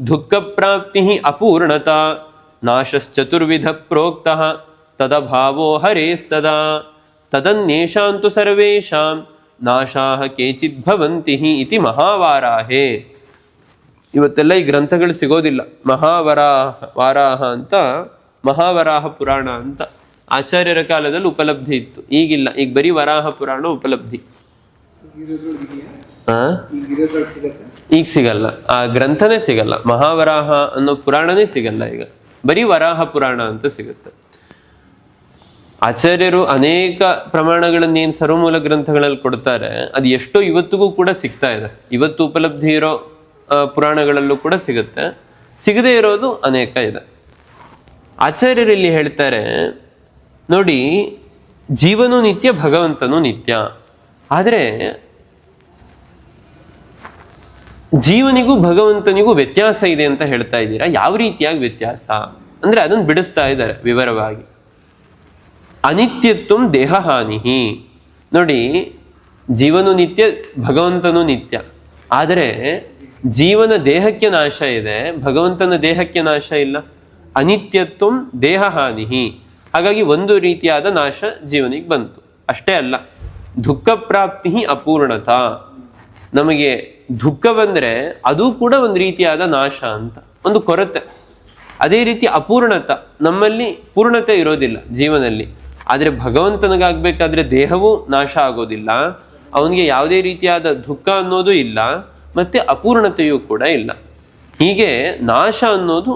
ದುಃಖ ಪ್ರಾಪ್ತಿ ಅಪೂರ್ಣತಾ ನಾಶಶ್ಚತುರ್ವಿಧ ಪ್ರೋಕ್ತಃ ತದಭಾವೋ ಹರೇ ಸದಾ ತದನ್ಯೇಷಾಂತು ಸರ್ವೇಷಾಂ ನಾಶಾಃ ಕೇಚಿದ್ ಭವಂತಿ ಇತಿ ಮಹಾವಾರಾಹೇ. ಇವತ್ತೆಲ್ಲ ಈ ಗ್ರಂಥಗಳು ಸಿಗೋದಿಲ್ಲ. ವಾರಾಹ ಅಂತ ಮಹಾವರಾಹ ಪುರಾಣ ಅಂತ ಆಚಾರ್ಯರ ಕಾಲದಲ್ಲಿ ಉಪಲಬ್ಧಿ ಇತ್ತು, ಈಗಿಲ್ಲ. ಈಗ ಬರೀ ವರಾಹ ಪುರಾಣ ಉಪಲಬ್ಧಿ. ಈಗ ಸಿಗಲ್ಲ, ಆ ಗ್ರಂಥನೇ ಸಿಗಲ್ಲ, ಮಹಾವರಾಹ ಅನ್ನೋ ಪುರಾಣನೇ ಸಿಗಲ್ಲ. ಈಗ ಬರೀ ವರಾಹ ಪುರಾಣ ಅಂತ ಸಿಗುತ್ತೆ. ಆಚಾರ್ಯರು ಅನೇಕ ಪ್ರಮಾಣಗಳನ್ನೇನು ಸರ್ವಮೂಲ ಗ್ರಂಥಗಳಲ್ಲಿ ಕೊಡ್ತಾರೆ, ಅದು ಎಷ್ಟೋ ಇವತ್ತಿಗೂ ಕೂಡ ಸಿಗ್ತಾ ಇದೆ. ಇವತ್ತು ಉಪಲಬ್ಧಿ ಇರೋ ಪುರಾಣಗಳಲ್ಲೂ ಕೂಡ ಸಿಗುತ್ತೆ, ಸಿಗದೇ ಇರೋದು ಅನೇಕ ಇದೆ. ಆಚಾರ್ಯರು ಇಲ್ಲಿ ಹೇಳ್ತಾರೆ ನೋಡಿ, ಜೀವನೂ ನಿತ್ಯ, ಭಗವಂತನೂ ನಿತ್ಯ. ಆದರೆ ಜೀವನಿಗೂ ಭಗವಂತನಿಗೂ ವ್ಯತ್ಯಾಸ ಇದೆ ಅಂತ ಹೇಳ್ತಾ ಇದ್ದೀರಾ. ಯಾವ ರೀತಿಯಾಗಿ ವ್ಯತ್ಯಾಸ ಅಂದ್ರೆ ಅದನ್ನು ಬಿಡಿಸ್ತಾ ಇದ್ದಾರೆ ವಿವರವಾಗಿ. ಅನಿತ್ಯತ್ವಂ ದೇಹ ಹಾನಿ. ನೋಡಿ, ಜೀವನೂ ನಿತ್ಯ, ಭಗವಂತನೂ ನಿತ್ಯ, ಆದರೆ ಜೀವನ ದೇಹಕ್ಕೆ ನಾಶ ಇದೆ, ಭಗವಂತನ ದೇಹಕ್ಕೆ ನಾಶ ಇಲ್ಲ. ಅನಿತ್ಯತ್ವಂ ದೇಹ ಹಾನಿ. ಹಾಗಾಗಿ ಒಂದು ರೀತಿಯಾದ ನಾಶ ಜೀವನಿಗೆ ಬಂತು. ಅಷ್ಟೇ ಅಲ್ಲ, ದುಃಖ ಪ್ರಾಪ್ತಿ ಅಪೂರ್ಣತಾ. ನಮಗೆ ದುಃಖ ಬಂದರೆ ಅದು ಕೂಡ ಒಂದು ರೀತಿಯಾದ ನಾಶ ಅಂತ, ಒಂದು ಕೊರತೆ. ಅದೇ ರೀತಿ ಅಪೂರ್ಣತ, ನಮ್ಮಲ್ಲಿ ಪೂರ್ಣತೆ ಇರೋದಿಲ್ಲ ಜೀವನದಲ್ಲಿ. ಆದರೆ ಭಗವಂತನಿಗಾಗಬೇಕಾದ್ರೆ ದೇಹವೂ ನಾಶ ಆಗೋದಿಲ್ಲ, ಅವನಿಗೆ ಯಾವುದೇ ರೀತಿಯಾದ ದುಃಖ ಅನ್ನೋದು ಇಲ್ಲ, ಮತ್ತೆ ಅಪೂರ್ಣತೆಯೂ ಕೂಡ ಇಲ್ಲ. ಹೀಗೆ ನಾಶ ಅನ್ನೋದು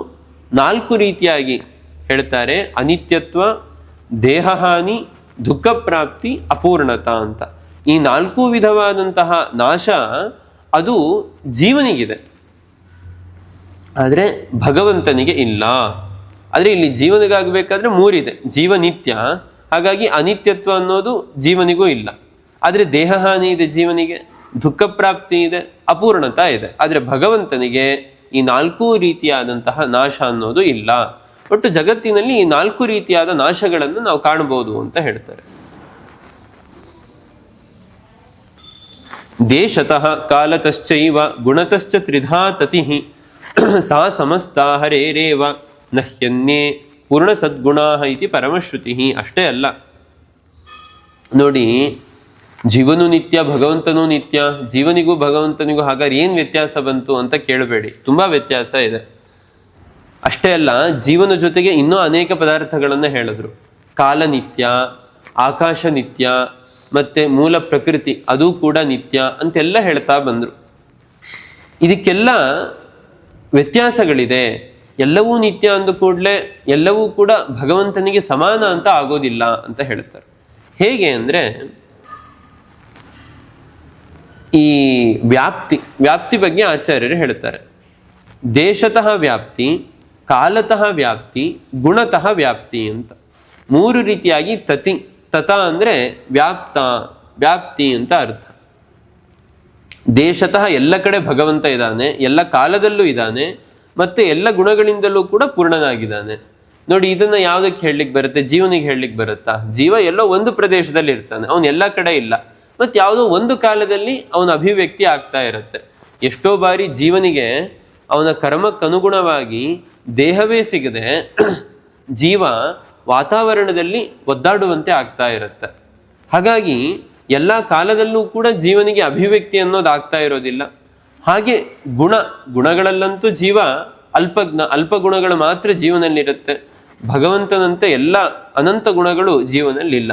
ನಾಲ್ಕು ರೀತಿಯಾಗಿ ಹೇಳ್ತಾರೆ. ಅನಿತ್ಯತ್ವ, ದೇಹಹಾನಿ, ದುಃಖ ಪ್ರಾಪ್ತಿ, ಅಪೂರ್ಣತಾ ಅಂತ. ಈ ನಾಲ್ಕು ವಿಧವಾದಂತಹ ನಾಶ ಅದು ಜೀವನಿಗಿದೆ, ಆದರೆ ಭಗವಂತನಿಗೆ ಇಲ್ಲ. ಆದರೆ ಇಲ್ಲಿ ಜೀವನಿಗಾಗಬೇಕಾದ್ರೆ ಮೂರಿದೆ. ಜೀವ ನಿತ್ಯ, ಹಾಗಾಗಿ ಅನಿತ್ಯತ್ವ ಅನ್ನೋದು ಜೀವನಿಗೂ ಇಲ್ಲ. ಆದರೆ ದೇಹಹಾನಿ ಇದೆ ಜೀವನಿಗೆ, ದುಃಖ ಪ್ರಾಪ್ತಿ ಇದೆ, ಅಪೂರ್ಣತಾ ಇದೆ. ಆದರೆ ಭಗವಂತನಿಗೆ ಈ ನಾಲ್ಕು ರೀತಿಯಾದಂತಹ ನಾಶ ಅನ್ನೋದು ಇಲ್ಲ. ಒಟ್ಟು ಜಗತ್ತಿನಲ್ಲಿ ಈ ನಾಲ್ಕು ರೀತಿಯಾದ ನಾಶಗಳನ್ನು ನಾವು ಕಾಣಬಹುದು ಅಂತ ಹೇಳ್ತಾರೆ. ದೇಶತಃ ಕಾಲತಶ್ಚೈವ ಗುಣತಶ್ಚ ತ್ರಿಧಾ ತತಿಃ ಸಾ ಸಮಸ್ತಾ ಹರೇರೇವ ನಹ್ಯನ್ಯೇ ಪೂರ್ಣ ಸದ್ಗುಣಾಃ ಇತಿ ಪರಮಶ್ರುತಿ. ಅಷ್ಟೇ ಅಲ್ಲ ನೋಡಿ, ಜೀವನೂ ನಿತ್ಯ, ಭಗವಂತನೂ ನಿತ್ಯ, ಜೀವನಿಗೂ ಭಗವಂತನಿಗೂ ಹಾಗಾದ್ರೆ ಏನು ವ್ಯತ್ಯಾಸ ಬಂತು ಅಂತ ಕೇಳಬೇಡಿ, ತುಂಬಾ ವ್ಯತ್ಯಾಸ ಇದೆ. ಅಷ್ಟೇ ಅಲ್ಲ, ಜೀವನ ಜೊತೆಗೆ ಇನ್ನೂ ಅನೇಕ ಪದಾರ್ಥಗಳನ್ನು ಹೇಳಿದ್ರು. ಕಾಲ ನಿತ್ಯ, ಆಕಾಶ ನಿತ್ಯ, ಮತ್ತೆ ಮೂಲ ಪ್ರಕೃತಿ ಅದು ಕೂಡ ನಿತ್ಯ ಅಂತೆಲ್ಲ ಹೇಳ್ತಾ ಬಂದ್ರು. ಇದಕ್ಕೆಲ್ಲ ವ್ಯತ್ಯಾಸಗಳಿದೆ. ಎಲ್ಲವೂ ನಿತ್ಯ ಅಂದ ಕೂಡಲೇ ಎಲ್ಲವೂ ಕೂಡ ಭಗವಂತನಿಗೆ ಸಮಾನ ಅಂತ ಆಗೋದಿಲ್ಲ ಅಂತ ಹೇಳ್ತಾರೆ. ಹೇಗೆ ಅಂದ್ರೆ, ಈ ವ್ಯಾಪ್ತಿ ಬಗ್ಗೆ ಆಚಾರ್ಯರು ಹೇಳ್ತಾರೆ. ದೇಶತಃ ವ್ಯಾಪ್ತಿ, ಕಾಲತಃ ವ್ಯಾಪ್ತಿ, ಗುಣತಃ ವ್ಯಾಪ್ತಿ ಅಂತ ಮೂರು ರೀತಿಯಾಗಿ ತತ ಅಂದ್ರೆ ವ್ಯಾಪ್ತಿ ಅಂತ ಅರ್ಥ. ದೇಶತಃ ಎಲ್ಲ ಕಡೆ ಭಗವಂತ ಇದ್ದಾನೆ, ಎಲ್ಲ ಕಾಲದಲ್ಲೂ ಇದ್ದಾನೆ, ಮತ್ತೆ ಎಲ್ಲ ಗುಣಗಳಿಂದಲೂ ಕೂಡ ಪೂರ್ಣನಾಗಿದ್ದಾನೆ. ನೋಡಿ, ಇದನ್ನ ಯಾವ್ದಕ್ಕೆ ಹೇಳಲಿಕ್ಕೆ ಬರುತ್ತೆ? ಜೀವನಿಗೆ ಹೇಳಲಿಕ್ಕೆ ಬರುತ್ತಾ? ಜೀವ ಎಲ್ಲೋ ಒಂದು ಪ್ರದೇಶದಲ್ಲಿ ಇರ್ತಾನೆ, ಅವನು ಎಲ್ಲ ಕಡೆ ಇಲ್ಲ. ಮತ್ತೆ ಯಾವುದೋ ಒಂದು ಕಾಲದಲ್ಲಿ ಅವನ ಅಭಿವ್ಯಕ್ತಿ ಆಗ್ತಾ ಇರುತ್ತೆ. ಎಷ್ಟೋ ಬಾರಿ ಜೀವನಿಗೆ ಅವನ ಕರ್ಮಕ್ಕನುಗುಣವಾಗಿ ದೇಹವೇ ಸಿಗದೆ ಜೀವ ವಾತಾವರಣದಲ್ಲಿ ಒದ್ದಾಡುವಂತೆ ಆಗ್ತಾ ಇರುತ್ತೆ. ಹಾಗಾಗಿ ಎಲ್ಲ ಕಾಲದಲ್ಲೂ ಕೂಡ ಜೀವನಿಗೆ ಅಭಿವ್ಯಕ್ತಿ ಅನ್ನೋದು ಆಗ್ತಾ ಇರೋದಿಲ್ಲ. ಹಾಗೆ ಗುಣಗಳಲ್ಲಂತೂ ಜೀವ ಅಲ್ಪ ಗುಣಗಳು ಮಾತ್ರ ಜೀವನಲ್ಲಿರುತ್ತೆ. ಭಗವಂತನಂತೆ ಎಲ್ಲ ಅನಂತ ಗುಣಗಳು ಜೀವನಲ್ಲಿಲ್ಲ.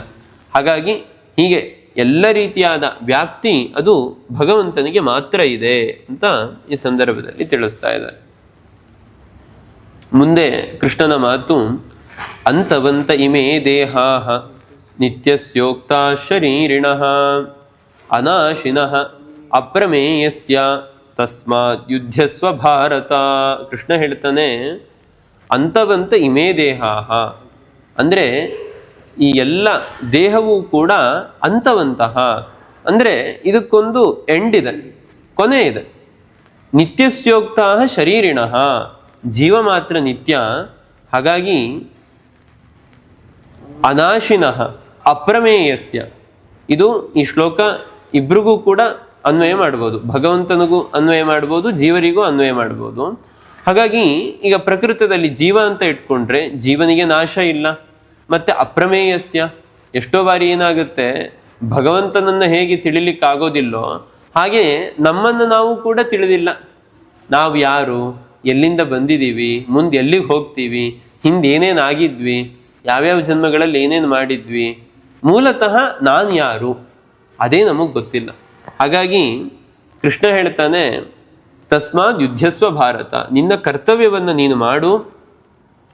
ಹಾಗಾಗಿ ಹೀಗೆ ಎಲ್ಲ ರೀತಿಯಾದ ವ್ಯಾಪ್ತಿ ಅದು ಭಗವಂತನಿಗೆ ಮಾತ್ರ ಇದೆ ಅಂತ ಈ ಸಂದರ್ಭದಲ್ಲಿ ತಿಳಿಸ್ತಾ ಇದ್ದಾರೆ. ಮುಂದೆ ಕೃಷ್ಣನ ಮಾತು, ಅಂತವಂತ ಇಮೇ ದೇಹಾಃ ನಿತ್ಯಸ್ಯೋಕ್ತ ಶರೀರಿಣಃ ಅನಾಶಿನಃ ಅಪ್ರಮೇಯಸ್ಯ ತಸ್ಮಾತ್ ಯುದ್ಧಸ್ವ ಭಾರತ. ಕೃಷ್ಣ ಹೇಳ್ತಾನೆ, ಅಂತವಂತ ಇಮೇ ದೇಹಾಃ ಅಂದ್ರೆ ಈ ಎಲ್ಲ ದೇಹವೂ ಕೂಡ ಅಂತವಂತಹ ಅಂದ್ರೆ ಇದಕ್ಕೊಂದು ಎಂಡ್ ಇದೆ, ಕೊನೆ ಇದೆ. ನಿತ್ಯಸ್ಯೋಕ್ತ ಶರೀರಿಣಃ, ಜೀವ ಮಾತ್ರ ನಿತ್ಯ. ಹಾಗಾಗಿ ಅನಾಶಿನಃ ಅಪ್ರಮೇಯಸ್ಯ, ಇದು ಈ ಶ್ಲೋಕ ಇಬ್ರಿಗೂ ಕೂಡ ಅನ್ವಯ ಮಾಡ್ಬೋದು. ಭಗವಂತನಿಗೂ ಅನ್ವಯ ಮಾಡ್ಬೋದು, ಜೀವರಿಗೂ ಅನ್ವಯ ಮಾಡ್ಬೋದು. ಹಾಗಾಗಿ ಈಗ ಪ್ರಕೃತದಲ್ಲಿ ಜೀವ ಅಂತ ಇಟ್ಕೊಂಡ್ರೆ ಜೀವನಿಗೆ ನಾಶ ಇಲ್ಲ. ಮತ್ತೆ ಅಪ್ರಮೇಯಸ್ಯ, ಎಷ್ಟೋ ಬಾರಿ ಏನಾಗುತ್ತೆ, ಭಗವಂತನನ್ನ ಹೇಗೆ ತಿಳಿಲಿಕ್ಕಾಗೋದಿಲ್ಲೋ ಹಾಗೆ ನಮ್ಮನ್ನು ನಾವು ಕೂಡ ತಿಳಿದಿಲ್ಲ. ನಾವು ಯಾರು, ಎಲ್ಲಿಂದ ಬಂದಿದ್ದೀವಿ, ಮುಂದೆ ಎಲ್ಲಿಗೆ ಹೋಗ್ತೀವಿ, ಹಿಂದೆ ಏನೇನು ಆಗಿದ್ವಿ, ಯಾವ್ಯಾವ ಜನ್ಮಗಳಲ್ಲಿ ಏನೇನು ಮಾಡಿದ್ವಿ, ಮೂಲತಃ ನಾನು ಯಾರು ಅದೇ ನಮಗೆ ಗೊತ್ತಿಲ್ಲ. ಹಾಗಾಗಿ ಕೃಷ್ಣ ಹೇಳ್ತಾನೆ, ತಸ್ಮಾತ್ ಯುದ್ಧಸ್ವ ಭಾರತ, ನಿನ್ನ ಕರ್ತವ್ಯವನ್ನು ನೀನು ಮಾಡು.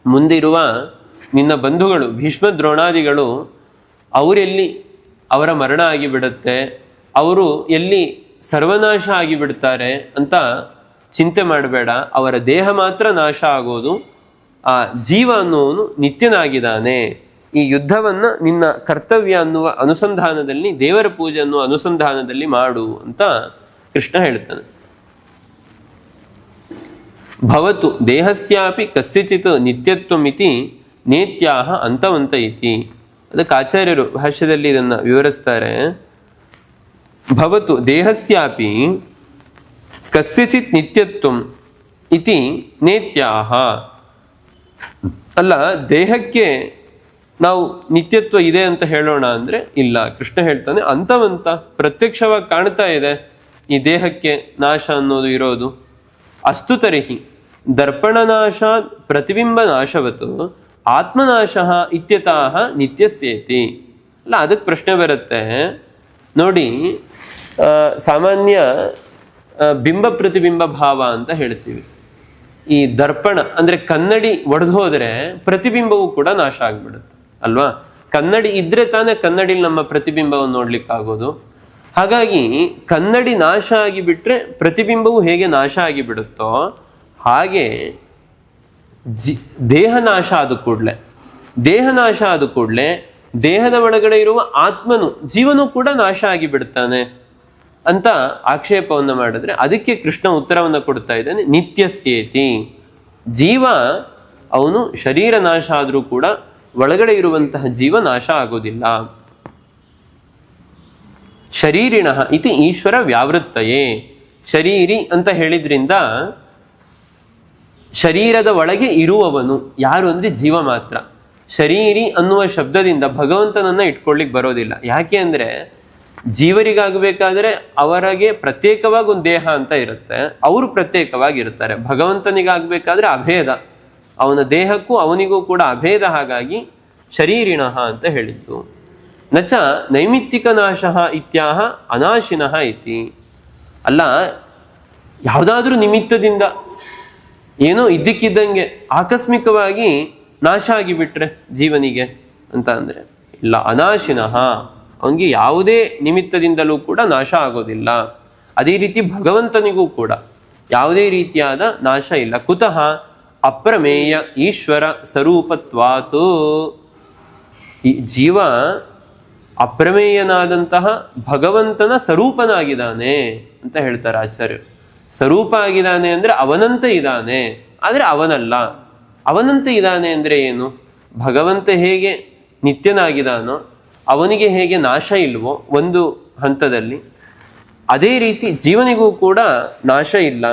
ಮುಂದಿರುವ ನಿನ್ನ ಬಂಧುಗಳು ಭೀಷ್ಮ ದ್ರೋಣಾದಿಗಳು ಅವರೆಲ್ಲಿ ಅವರ ಮರಣ ಆಗಿಬಿಡುತ್ತೆ, ಅವರು ಎಲ್ಲಿ ಸರ್ವನಾಶ ಆಗಿಬಿಡ್ತಾರೆ ಅಂತ ಚಿಂತೆ ಮಾಡಬೇಡ. ಅವರ ದೇಹ ಮಾತ್ರ ನಾಶ ಆಗೋದು, ಆ ಜೀವ ಅನ್ನುವನು ನಿತ್ಯನಾಗಿದ್ದಾನೆ. ಈ ಯುದ್ಧವನ್ನ ನಿನ್ನ ಕರ್ತವ್ಯ ಅನ್ನುವ ಅನುಸಂಧಾನದಲ್ಲಿ, ದೇವರ ಪೂಜೆ ಅನ್ನುವ ಅನುಸಂಧಾನದಲ್ಲಿ ಮಾಡು ಅಂತ ಕೃಷ್ಣ ಹೇಳ್ತಾನೆ. ಭವತು ದೇಹಸ್ಯಾಪಿ ಕಸ್ಯಚಿತ್ ನಿತ್ಯತ್ವಮಿತಿ ನೇತ್ಯಾಹ ಅಂತವಂತ ಇತಿ. ಅದಕ್ಕೆ ಆಚಾರ್ಯರು ಭಾಷ್ಯದಲ್ಲಿ ಇದನ್ನ ವಿವರಿಸ್ತಾರೆ. ಭವತು ದೇಹಸ್ಯಾಪಿ ಕಸ್ಯಚಿತ್ ನಿತ್ಯತ್ವಂ ಇತಿ ನೇತ್ಯಾಹ. ಅಲ್ಲ, ದೇಹಕ್ಕೆ ನಾವು ನಿತ್ಯತ್ವ ಇದೆ ಅಂತ ಹೇಳೋಣ ಅಂದ್ರೆ ಇಲ್ಲ. ಕೃಷ್ಣ ಹೇಳ್ತಾನೆ, ಅಂತವಂತ ಪ್ರತ್ಯಕ್ಷವಾಗಿ ಕಾಣ್ತಾ ಇದೆ ಈ ದೇಹಕ್ಕೆ ನಾಶ ಅನ್ನೋದು ಇರೋದು. ಅಸ್ತು ತರ್ಹಿ ದರ್ಪಣನಾಶಾತ್ ಪ್ರತಿಬಿಂಬ ನಾಶವತ್ತು ಆತ್ಮನಾಶ ಇತ್ಯತಃ ನಿತ್ಯಸ್ಯೇತಿ. ಅಲ್ಲ, ಅದಕ್ಕೆ ಪ್ರಶ್ನೆ ಬರುತ್ತೆ ನೋಡಿ. ಸಾಮಾನ್ಯ ಬಿಂಬ ಪ್ರತಿಬಿಂಬ ಭಾವ ಅಂತ ಹೇಳ್ತೀವಿ. ಈ ದರ್ಪಣ ಅಂದ್ರೆ ಕನ್ನಡಿ ಒಡೆದು ಹೋದ್ರೆ ಪ್ರತಿಬಿಂಬವೂ ಕೂಡ ನಾಶ ಆಗ್ಬಿಡುತ್ತೆ ಅಲ್ವಾ? ಕನ್ನಡಿ ಇದ್ರೆ ತಾನೇ ಕನ್ನಡಿಲಿ ನಮ್ಮ ಪ್ರತಿಬಿಂಬವನ್ನು ನೋಡ್ಲಿಕ್ಕೆ ಆಗೋದು. ಹಾಗಾಗಿ ಕನ್ನಡಿ ನಾಶ ಆಗಿಬಿಟ್ರೆ ಪ್ರತಿಬಿಂಬವು ಹೇಗೆ ನಾಶ ಆಗಿಬಿಡುತ್ತೋ ಹಾಗೆ ದೇಹ ನಾಶ ಆದ ಕೂಡಲೇ ದೇಹದ ಒಳಗಡೆ ಇರುವ ಆತ್ಮನು, ಜೀವನು ಕೂಡ ನಾಶ ಆಗಿಬಿಡ್ತಾನೆ ಅಂತ ಆಕ್ಷೇಪವನ್ನು ಮಾಡಿದ್ರೆ ಅದಕ್ಕೆ ಕೃಷ್ಣ ಉತ್ತರವನ್ನು ಕೊಡ್ತಾ ಇದ್ದಾನೆ, ನಿತ್ಯಸ್ಯೇತಿ. ಜೀವ ಅವನು ಶರೀರ ನಾಶ ಆದರೂ ಕೂಡ ಒಳಗಡೆ ಇರುವಂತಹ ಜೀವ ನಾಶ ಆಗೋದಿಲ್ಲ. ಶರೀರಿಣ ಇತಿ ಈಶ್ವರ ವ್ಯಾವೃತ್ತಯೇ. ಶರೀರಿ ಅಂತ ಹೇಳಿದ್ರಿಂದ ಶರೀರದ ಒಳಗೆ ಇರುವವನು ಯಾರು ಅಂದ್ರೆ ಜೀವ ಮಾತ್ರ. ಶರೀರಿ ಅನ್ನುವ ಶಬ್ದದಿಂದ ಭಗವಂತನನ್ನ ಇಟ್ಕೊಳ್ಳಿಕ್ ಬರೋದಿಲ್ಲ. ಯಾಕೆ ಅಂದ್ರೆ ಜೀವರಿಗಾಗಬೇಕಾದ್ರೆ ಅವರಿಗೆ ಪ್ರತ್ಯೇಕವಾಗಿ ಒಂದು ದೇಹ ಅಂತ ಇರುತ್ತೆ, ಅವರು ಪ್ರತ್ಯೇಕವಾಗಿರ್ತಾರೆ. ಭಗವಂತನಿಗಾಗಬೇಕಾದ್ರೆ ಅಭೇದ, ಅವನ ದೇಹಕ್ಕೂ ಅವನಿಗೂ ಕೂಡ ಅಭೇದ. ಹಾಗಾಗಿ ಶರೀರಿಣಃ ಅಂತ ಹೇಳಿದ್ದು. ನಚ ನೈಮಿತ್ತಿಕ ನಾಶ ಇತ್ಯಾಹ ಅನಾಶಿನಃ ಇತಿ. ಅಲ್ಲ, ಯಾವುದಾದ್ರೂ ನಿಮಿತ್ತದಿಂದ ಏನೋ ಇದ್ದಕ್ಕಿದ್ದಂಗೆ ಆಕಸ್ಮಿಕವಾಗಿ ನಾಶ ಆಗಿಬಿಟ್ರೆ ಜೀವನಿಗೆ ಅಂತ ಅಂದ್ರೆ ಇಲ್ಲ, ಅನಾಶಿನಃ, ಅವನಿಗೆ ಯಾವುದೇ ನಿಮಿತ್ತದಿಂದಲೂ ಕೂಡ ನಾಶ ಆಗೋದಿಲ್ಲ. ಅದೇ ರೀತಿ ಭಗವಂತನಿಗೂ ಕೂಡ ಯಾವುದೇ ರೀತಿಯಾದ ನಾಶ ಇಲ್ಲ. ಕುತಃ ಅಪ್ರಮೇಯ ಈಶ್ವರ ಸ್ವರೂಪತ್ವಾತು. ಈ ಜೀವ ಅಪ್ರಮೇಯನಾದಂತಹ ಭಗವಂತನ ಸ್ವರೂಪನಾಗಿದ್ದಾನೆ ಅಂತ ಹೇಳ್ತಾರೆ ಆಚಾರ್ಯರು. ಸ್ವರೂಪ ಆಗಿದ್ದಾನೆ ಅಂದ್ರೆ ಅವನಂತೆ ಇದ್ದಾನೆ, ಆದ್ರೆ ಅವನಲ್ಲ. ಅವನಂತೆ ಇದ್ದಾನೆ ಅಂದರೆ ಏನು? ಭಗವಂತ ಹೇಗೆ ನಿತ್ಯನಾಗಿದ್ದಾನೋ ಅವನಿಗೆ ಹೇಗೆ ನಾಶ ಇಲ್ವೋ ಒಂದು ಹಂತದಲ್ಲಿ, ಅದೇ ರೀತಿ ಜೀವನಿಗೂ ಕೂಡ ನಾಶ ಇಲ್ಲ.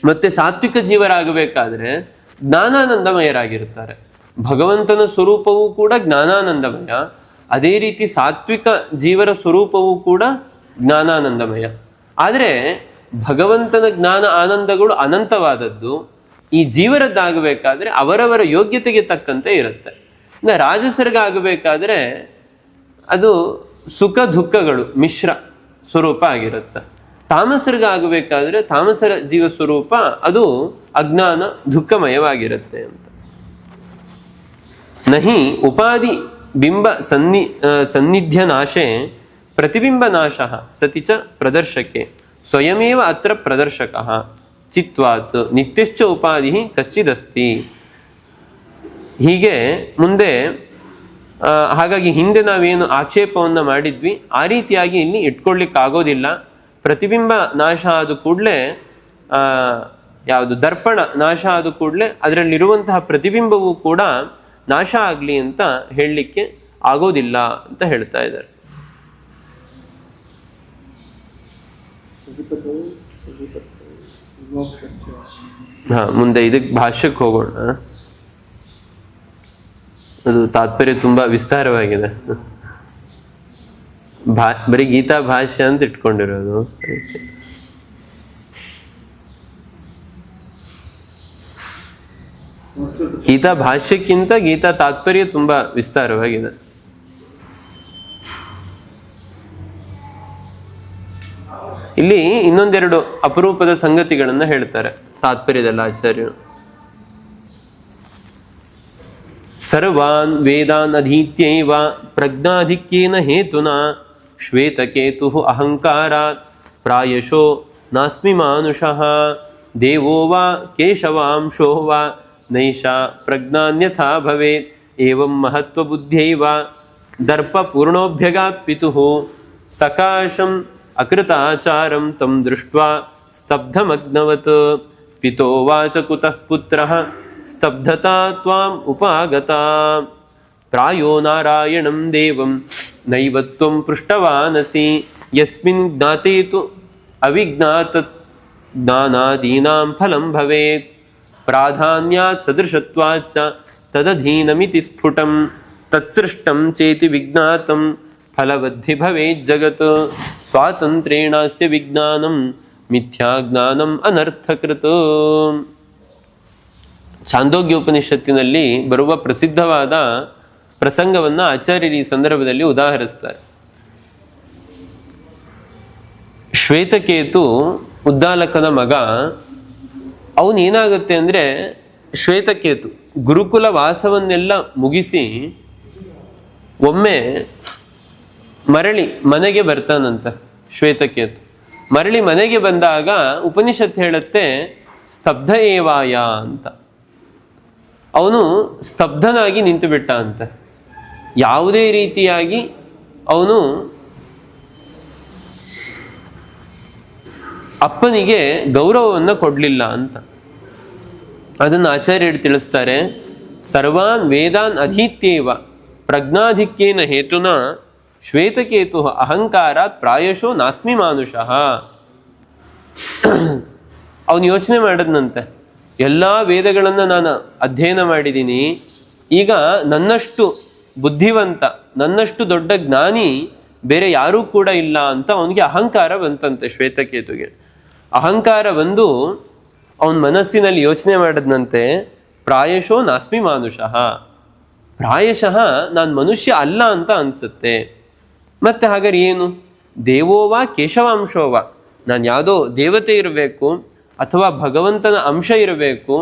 ಮತ್ತೆ ಸಾತ್ವಿಕ ಜೀವರಾಗಬೇಕಾದ್ರೆ ಜ್ಞಾನಾನಂದಮಯರಾಗಿರ್ತಾರೆ. ಭಗವಂತನ ಸ್ವರೂಪವೂ ಕೂಡ ಜ್ಞಾನಾನಂದಮಯ, ಅದೇ ರೀತಿ ಸಾತ್ವಿಕ ಜೀವರ ಸ್ವರೂಪವೂ ಕೂಡ ಜ್ಞಾನಾನಂದಮಯ. ಆದರೆ ಭಗವಂತನ ಜ್ಞಾನ ಆನಂದಗಳು ಅನಂತವಾದದ್ದು, ಈ ಜೀವರದ್ದಾಗಬೇಕಾದ್ರೆ ಅವರವರ ಯೋಗ್ಯತೆಗೆ ತಕ್ಕಂತೆ ಇರುತ್ತೆ. ಇನ್ನು ರಾಜಸರ್ಗ ಆಗಬೇಕಾದ್ರೆ ಅದು ಸುಖ ದುಃಖಗಳು ಮಿಶ್ರ ಸ್ವರೂಪ ಆಗಿರುತ್ತೆ. ತಾಮಸರ್ಗ ಆಗಬೇಕಾದ್ರೆ ತಾಮಸರ ಜೀವ ಸ್ವರೂಪ ಅದು ಅಜ್ಞಾನ ದುಃಖಮಯವಾಗಿರುತ್ತೆ ಅಂತ. ನಹಿ ಉಪಾಧಿ ಬಿಂಬ ಸನ್ನಿಧ್ಯ ನಾಶೆ ಪ್ರತಿಬಿಂಬ ನಾಶ ಸತಿ ಚ ಪ್ರದರ್ಶಕೆ ಸ್ವಯಮೇವ ಅತ್ರ ಪ್ರದರ್ಶಕ ಚಿತ್ವಾತ್ ನಿತ್ಯಶ್ಚ ಉಪಾಧಿ ಕಶ್ಚಿದಸ್ತಿ. ಹೀಗೆ ಮುಂದೆ ಹಾಗಾಗಿ ಹಿಂದೆ ನಾವೇನು ಆಕ್ಷೇಪವನ್ನು ಮಾಡಿದ್ವಿ ಆ ರೀತಿಯಾಗಿ ಇಲ್ಲಿ ಇಟ್ಕೊಳ್ಳಿಕ್ಕಾಗೋದಿಲ್ಲ. ಪ್ರತಿಬಿಂಬ ನಾಶ ಆದ ಕೂಡಲೇ ಯಾವುದು ದರ್ಪಣ ನಾಶ ಆದ ಕೂಡಲೇ ಅದರಲ್ಲಿರುವಂತಹ ಪ್ರತಿಬಿಂಬವೂ ಕೂಡ ನಾಶ ಆಗಲಿ ಅಂತ ಹೇಳಲಿಕ್ಕೆ ಆಗೋದಿಲ್ಲ ಅಂತ ಹೇಳ್ತಾ ಇದ್ದಾರೆ. ಮುಂದೆ ಇದಕ್ಕೆ ಭಾಷ್ಯಕ್ಕೆ ಹೋಗೋಣ. ಅದು ತಾತ್ಪರ್ಯ ತುಂಬಾ ವಿಸ್ತಾರವಾಗಿದೆ. ಬರೀ ಗೀತಾ ಭಾಷ್ಯ ಅಂತ ಇಟ್ಕೊಂಡಿರೋದು. ಗೀತಾ ಭಾಷ್ಯಕ್ಕಿಂತ ಗೀತಾ ತಾತ್ಪರ್ಯ ತುಂಬಾ ವಿಸ್ತಾರವಾಗಿದೆ. ಇಲ್ಲಿ ಇನ್ನೊಂದೆರಡು ಅಪರೂಪದ ಸಂಗತಿಗಳನ್ನ ಹೇಳ್ತಾರೆ ತಾತ್ಪರ್ಯದಲ್ಲಿ ಆಚಾರ್ಯರು. ಸರ್ವಾನ್ ವೇದಾನ್ ಅಧೀತ್ಯೈವ ಪ್ರಜ್ಞಾಧಿಕ್ಯೇನ ಹೇತುನಾ ಶ್ವೇತಕೇತು ಅಹಂಕಾರಾತ್ ಪ್ರಾಯಶೋ ನಾಸ್ಮಿ ಮಾನುಷಃ ದೇವೋ ವಾ ಕೇಶವಾಂಶೋ ವಾ ನೈಷಾ ಪ್ರಜ್ಞಾನ್ಯಥಾ ಭವೇತ್ ಏವಂ ಮಹತ್ವಬುದ್ಧ್ಯೈವ ದರ್ಪ ಪೂರ್ಣೋಭ್ಯಗಾತ್ ಪಿತುಃ ಸಕಾಶಂ ಅಕೃತಾಚಾರಂ ತಂ ದೃಷ್ಟ್ವಾ ಸ್ತಬ್ಧಮಗ್ನವತ್ ಪಿತೋ ವಾಚ ಕುತಃ ಪುತ್ರಃ ಸ್ತಬ್ಧತಾ ತ್ವಾಂ ಉಪಾಗತಾ ಪ್ರಾಯೋ ನಾರಾಯಣಂ ದೇವಂ ನೈವ ತ್ವಂ ಪೃಷ್ಟವಾನಸಿ ಯಸ್ಮಿನ್ ಜ್ಞಾತೆ ತು ಅವಿಜ್ಞಾತ ಜ್ಞಾನಾದೀನಾಂ ಫಲಂ ಭವೇತ್ ಪ್ರಾಧಾನ್ಯಾತ್ ಸದೃಶತ್ವಾಚ್ಚ ತದಧೀನಮಿತಿ ಸ್ಫುಟಂ ತತ್ಸೃಷ್ಟಂ ಚೇತಿ ವಿಜ್ಞಾತಂ ಫಲವದ್ಧಿ ಭವೇತ್ ಜಗತ್ ಸ್ವಾತಂತ್ರ್ಯೇಣಾಸ್ಯ ವಿಜ್ಞಾನಂ ಮಿಥ್ಯಾ ಜ್ಞಾನಂ ಅನರ್ಥಕೃತ್. ಛಾಂದೋಗ್ಯ ಉಪನಿಷತ್ತಿನಲ್ಲಿ ಬರುವ ಪ್ರಸಿದ್ಧವಾದ ಪ್ರಸಂಗವನ್ನ ಆಚಾರ್ಯರು ಈ ಸಂದರ್ಭದಲ್ಲಿ ಉದಾಹರಿಸ್ತಾರೆ. ಶ್ವೇತಕೇತು ಉದ್ದಾಲಕನ ಮಗ. ಅವನು ಏನಾಗುತ್ತೆ ಅಂದ್ರೆ, ಶ್ವೇತಕೇತು ಗುರುಕುಲ ವಾಸವನ್ನೆಲ್ಲ ಮುಗಿಸಿ ಒಮ್ಮೆ ಮರಳಿ ಮನೆಗೆ ಬರ್ತಾನಂತ. ಶ್ವೇತಕೇತು ಮರಳಿ ಮನೆಗೆ ಬಂದಾಗ ಉಪನಿಷತ್ ಹೇಳುತ್ತೆ ಸ್ತಬ್ಧ ಏವಾಯ ಅಂತ. ಅವನು ಸ್ತಬ್ಧನಾಗಿ ನಿಂತು ಬಿಟ್ಟ ಅಂತ. ಯಾವುದೇ ರೀತಿಯಾಗಿ ಅವನು ಅಪ್ಪನಿಗೆ ಗೌರವವನ್ನು ಕೊಡಲಿಲ್ಲ ಅಂತ. ಅದನ್ನು ಆಚಾರ್ಯರು ತಿಳಿಸ್ತಾರೆ. ಸರ್ವಾನ್ ವೇದಾನ್ ಅಧೀತ್ಯೇವ ಪ್ರಜ್ಞಾಧಿಕ್ಯೇನ ಹೇತುನಾ ಶ್ವೇತಕೇತು ಅಹಂಕಾರಾತ್ ಪ್ರಾಯಶೋ ನಾಸ್ಮಿ ಮಾನುಷಃ. ಅವನು ಯೋಚನೆ ಮಾಡದ್ನಂತೆ, ಎಲ್ಲ ವೇದಗಳನ್ನು ನಾನು ಅಧ್ಯಯನ ಮಾಡಿದ್ದೀನಿ, ಈಗ ನನ್ನಷ್ಟು ಬುದ್ಧಿವಂತ ನನ್ನಷ್ಟು ದೊಡ್ಡ ಜ್ಞಾನಿ ಬೇರೆ ಯಾರೂ ಕೂಡ ಇಲ್ಲ ಅಂತ ಅವನಿಗೆ ಅಹಂಕಾರ ಬಂತಂತೆ. ಶ್ವೇತಕೇತುಗೆ ಅಹಂಕಾರ ಬಂದು ಅವನ ಮನಸ್ಸಿನಲ್ಲಿ ಯೋಚನೆ ಮಾಡದ್ನಂತೆ, ಪ್ರಾಯಶೋ ನಾಸ್ಮಿ ಮಾನುಷಃ, ಪ್ರಾಯಶಃ ನಾನು ಮನುಷ್ಯ ಅಲ್ಲ ಅಂತ ಅನ್ಸುತ್ತೆ. ಮತ್ತೆ ಹಾಗಾದ್ರೆ ಏನು? ದೇವೋವಾ ಕೇಶವಾಂಶೋವಾ, ನಾನು ಯಾವುದೋ ದೇವತೆ ಇರಬೇಕು ಅಥವಾ ಭಗವಂತನ ಅಂಶ ಇರಬೇಕು,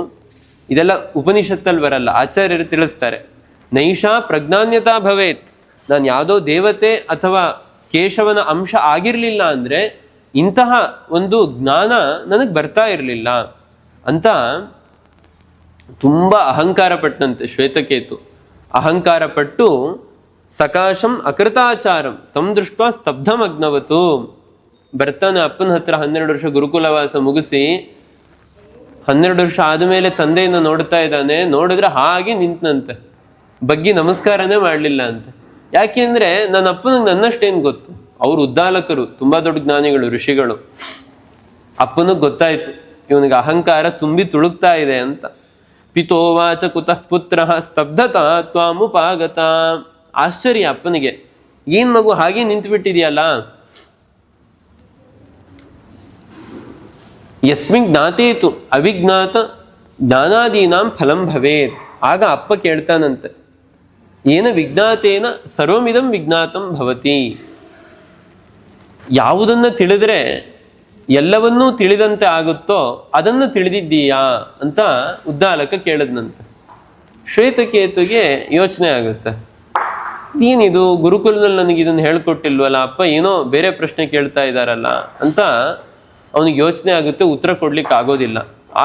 ಇದೆಲ್ಲ ಉಪನಿಷತ್ತಲ್ಲಿ ಬರಲ್ಲ. ಆಚಾರ್ಯರು ತಿಳಿಸ್ತಾರೆ, ನೈಷಾ ಪ್ರಜ್ಞಾನ್ಯತಾ ಭವೇತ್, ನಾನು ಯಾವುದೋ ದೇವತೆ ಅಥವಾ ಕೇಶವನ ಅಂಶ ಆಗಿರಲಿಲ್ಲ ಅಂದರೆ ಇಂತಹ ಒಂದು ಜ್ಞಾನ ನನಗೆ ಬರ್ತಾ ಇರಲಿಲ್ಲ ಅಂತ ತುಂಬ ಅಹಂಕಾರ ಪಟ್ಟಂತೆ ಶ್ವೇತಕೇತು. ಅಹಂಕಾರ ಪಟ್ಟು ಸಕಾಶಂ ಅಕೃತಾಚಾರಂ ತಮ್ ದೃಷ್ಟ ಸ್ತಬ್ಧಮಗ್ನವತು. ಬರ್ತಾನೆ ಅಪ್ಪನ ಹತ್ರ 12 ವರ್ಷ ಗುರುಕುಲವಾಸ ಮುಗಿಸಿ 12 ವರ್ಷ ಆದಮೇಲೆ ತಂದೆಯನ್ನು ನೋಡ್ತಾ ಇದ್ದಾನೆ, ನೋಡಿದ್ರೆ ಹಾಗೆ ನಿಂತನಂತೆ, ಬಗ್ಗಿ ನಮಸ್ಕಾರನೇ ಮಾಡಲಿಲ್ಲ ಅಂತ. ಯಾಕೆಂದ್ರೆ ನನ್ನ ಅಪ್ಪನಿಗೆ ನನ್ನಷ್ಟೇನು ಗೊತ್ತು, ಅವ್ರು ಉದ್ದಾಲಕರು, ತುಂಬಾ ದೊಡ್ಡ ಜ್ಞಾನಿಗಳು, ಋಷಿಗಳು. ಅಪ್ಪನಿಗೆ ಗೊತ್ತಾಯ್ತು ಇವನಿಗೆ ಅಹಂಕಾರ ತುಂಬಿ ತುಳುಕ್ತಾ ಇದೆ ಅಂತ. ಪಿತೋವಾಚ ಕುತಃ ಪುತ್ರ ಸ್ತಬ್ಧತಾ ತ್ವಾಮುಪಾಗತ. ಆಶ್ಚರ್ಯ ಅಪ್ಪನಿಗೆ, ಏನ್ ಮಗು ಹಾಗೆ ನಿಂತು ಬಿಟ್ಟಿದೆಯಲ್ಲ. ಯಸ್ಮಿನ್ ಜ್ಞಾತೇತು ಅವಿಜ್ಞಾತ ಜ್ಞಾನಾದೀನಾಂ ಫಲಂ ಭವೇತ್. ಆಗ ಅಪ್ಪ ಕೇಳ್ತಾನಂತೆ, ಏನ ವಿಜ್ಞಾತೇನ ಸರ್ವಮಿದಂ ವಿಜ್ಞಾತಂ ಭವತಿ. ಯಾವುದನ್ನ ತಿಳಿದ್ರೆ ಎಲ್ಲವನ್ನೂ ತಿಳಿದಂತೆ ಆಗುತ್ತೋ ಅದನ್ನು ತಿಳಿದಿದ್ದೀಯಾ ಅಂತ ಉದ್ದಾಲಕ ಕೇಳದ್ನಂತೆ. ಶ್ವೇತಕೇತುಗೆ ಯೋಚನೆ ಆಗುತ್ತೆ, ಏನಿದು ಗುರುಕುಲದಲ್ಲಿ ನನಗೆ ಇದನ್ನು ಹೇಳ್ಕೊಟ್ಟಿಲ್ವಲ್ಲ, ಅಪ್ಪ ಏನೋ ಬೇರೆ ಪ್ರಶ್ನೆ ಕೇಳ್ತಾ ಇದ್ದಾರಲ್ಲ ಅಂತ ಅವನಿಗೆ ಯೋಚನೆ ಆಗುತ್ತೆ. ಉತ್ತರ ಕೊಡ್ಲಿಕ್ಕೆ ಆಗೋದಿಲ್ಲ.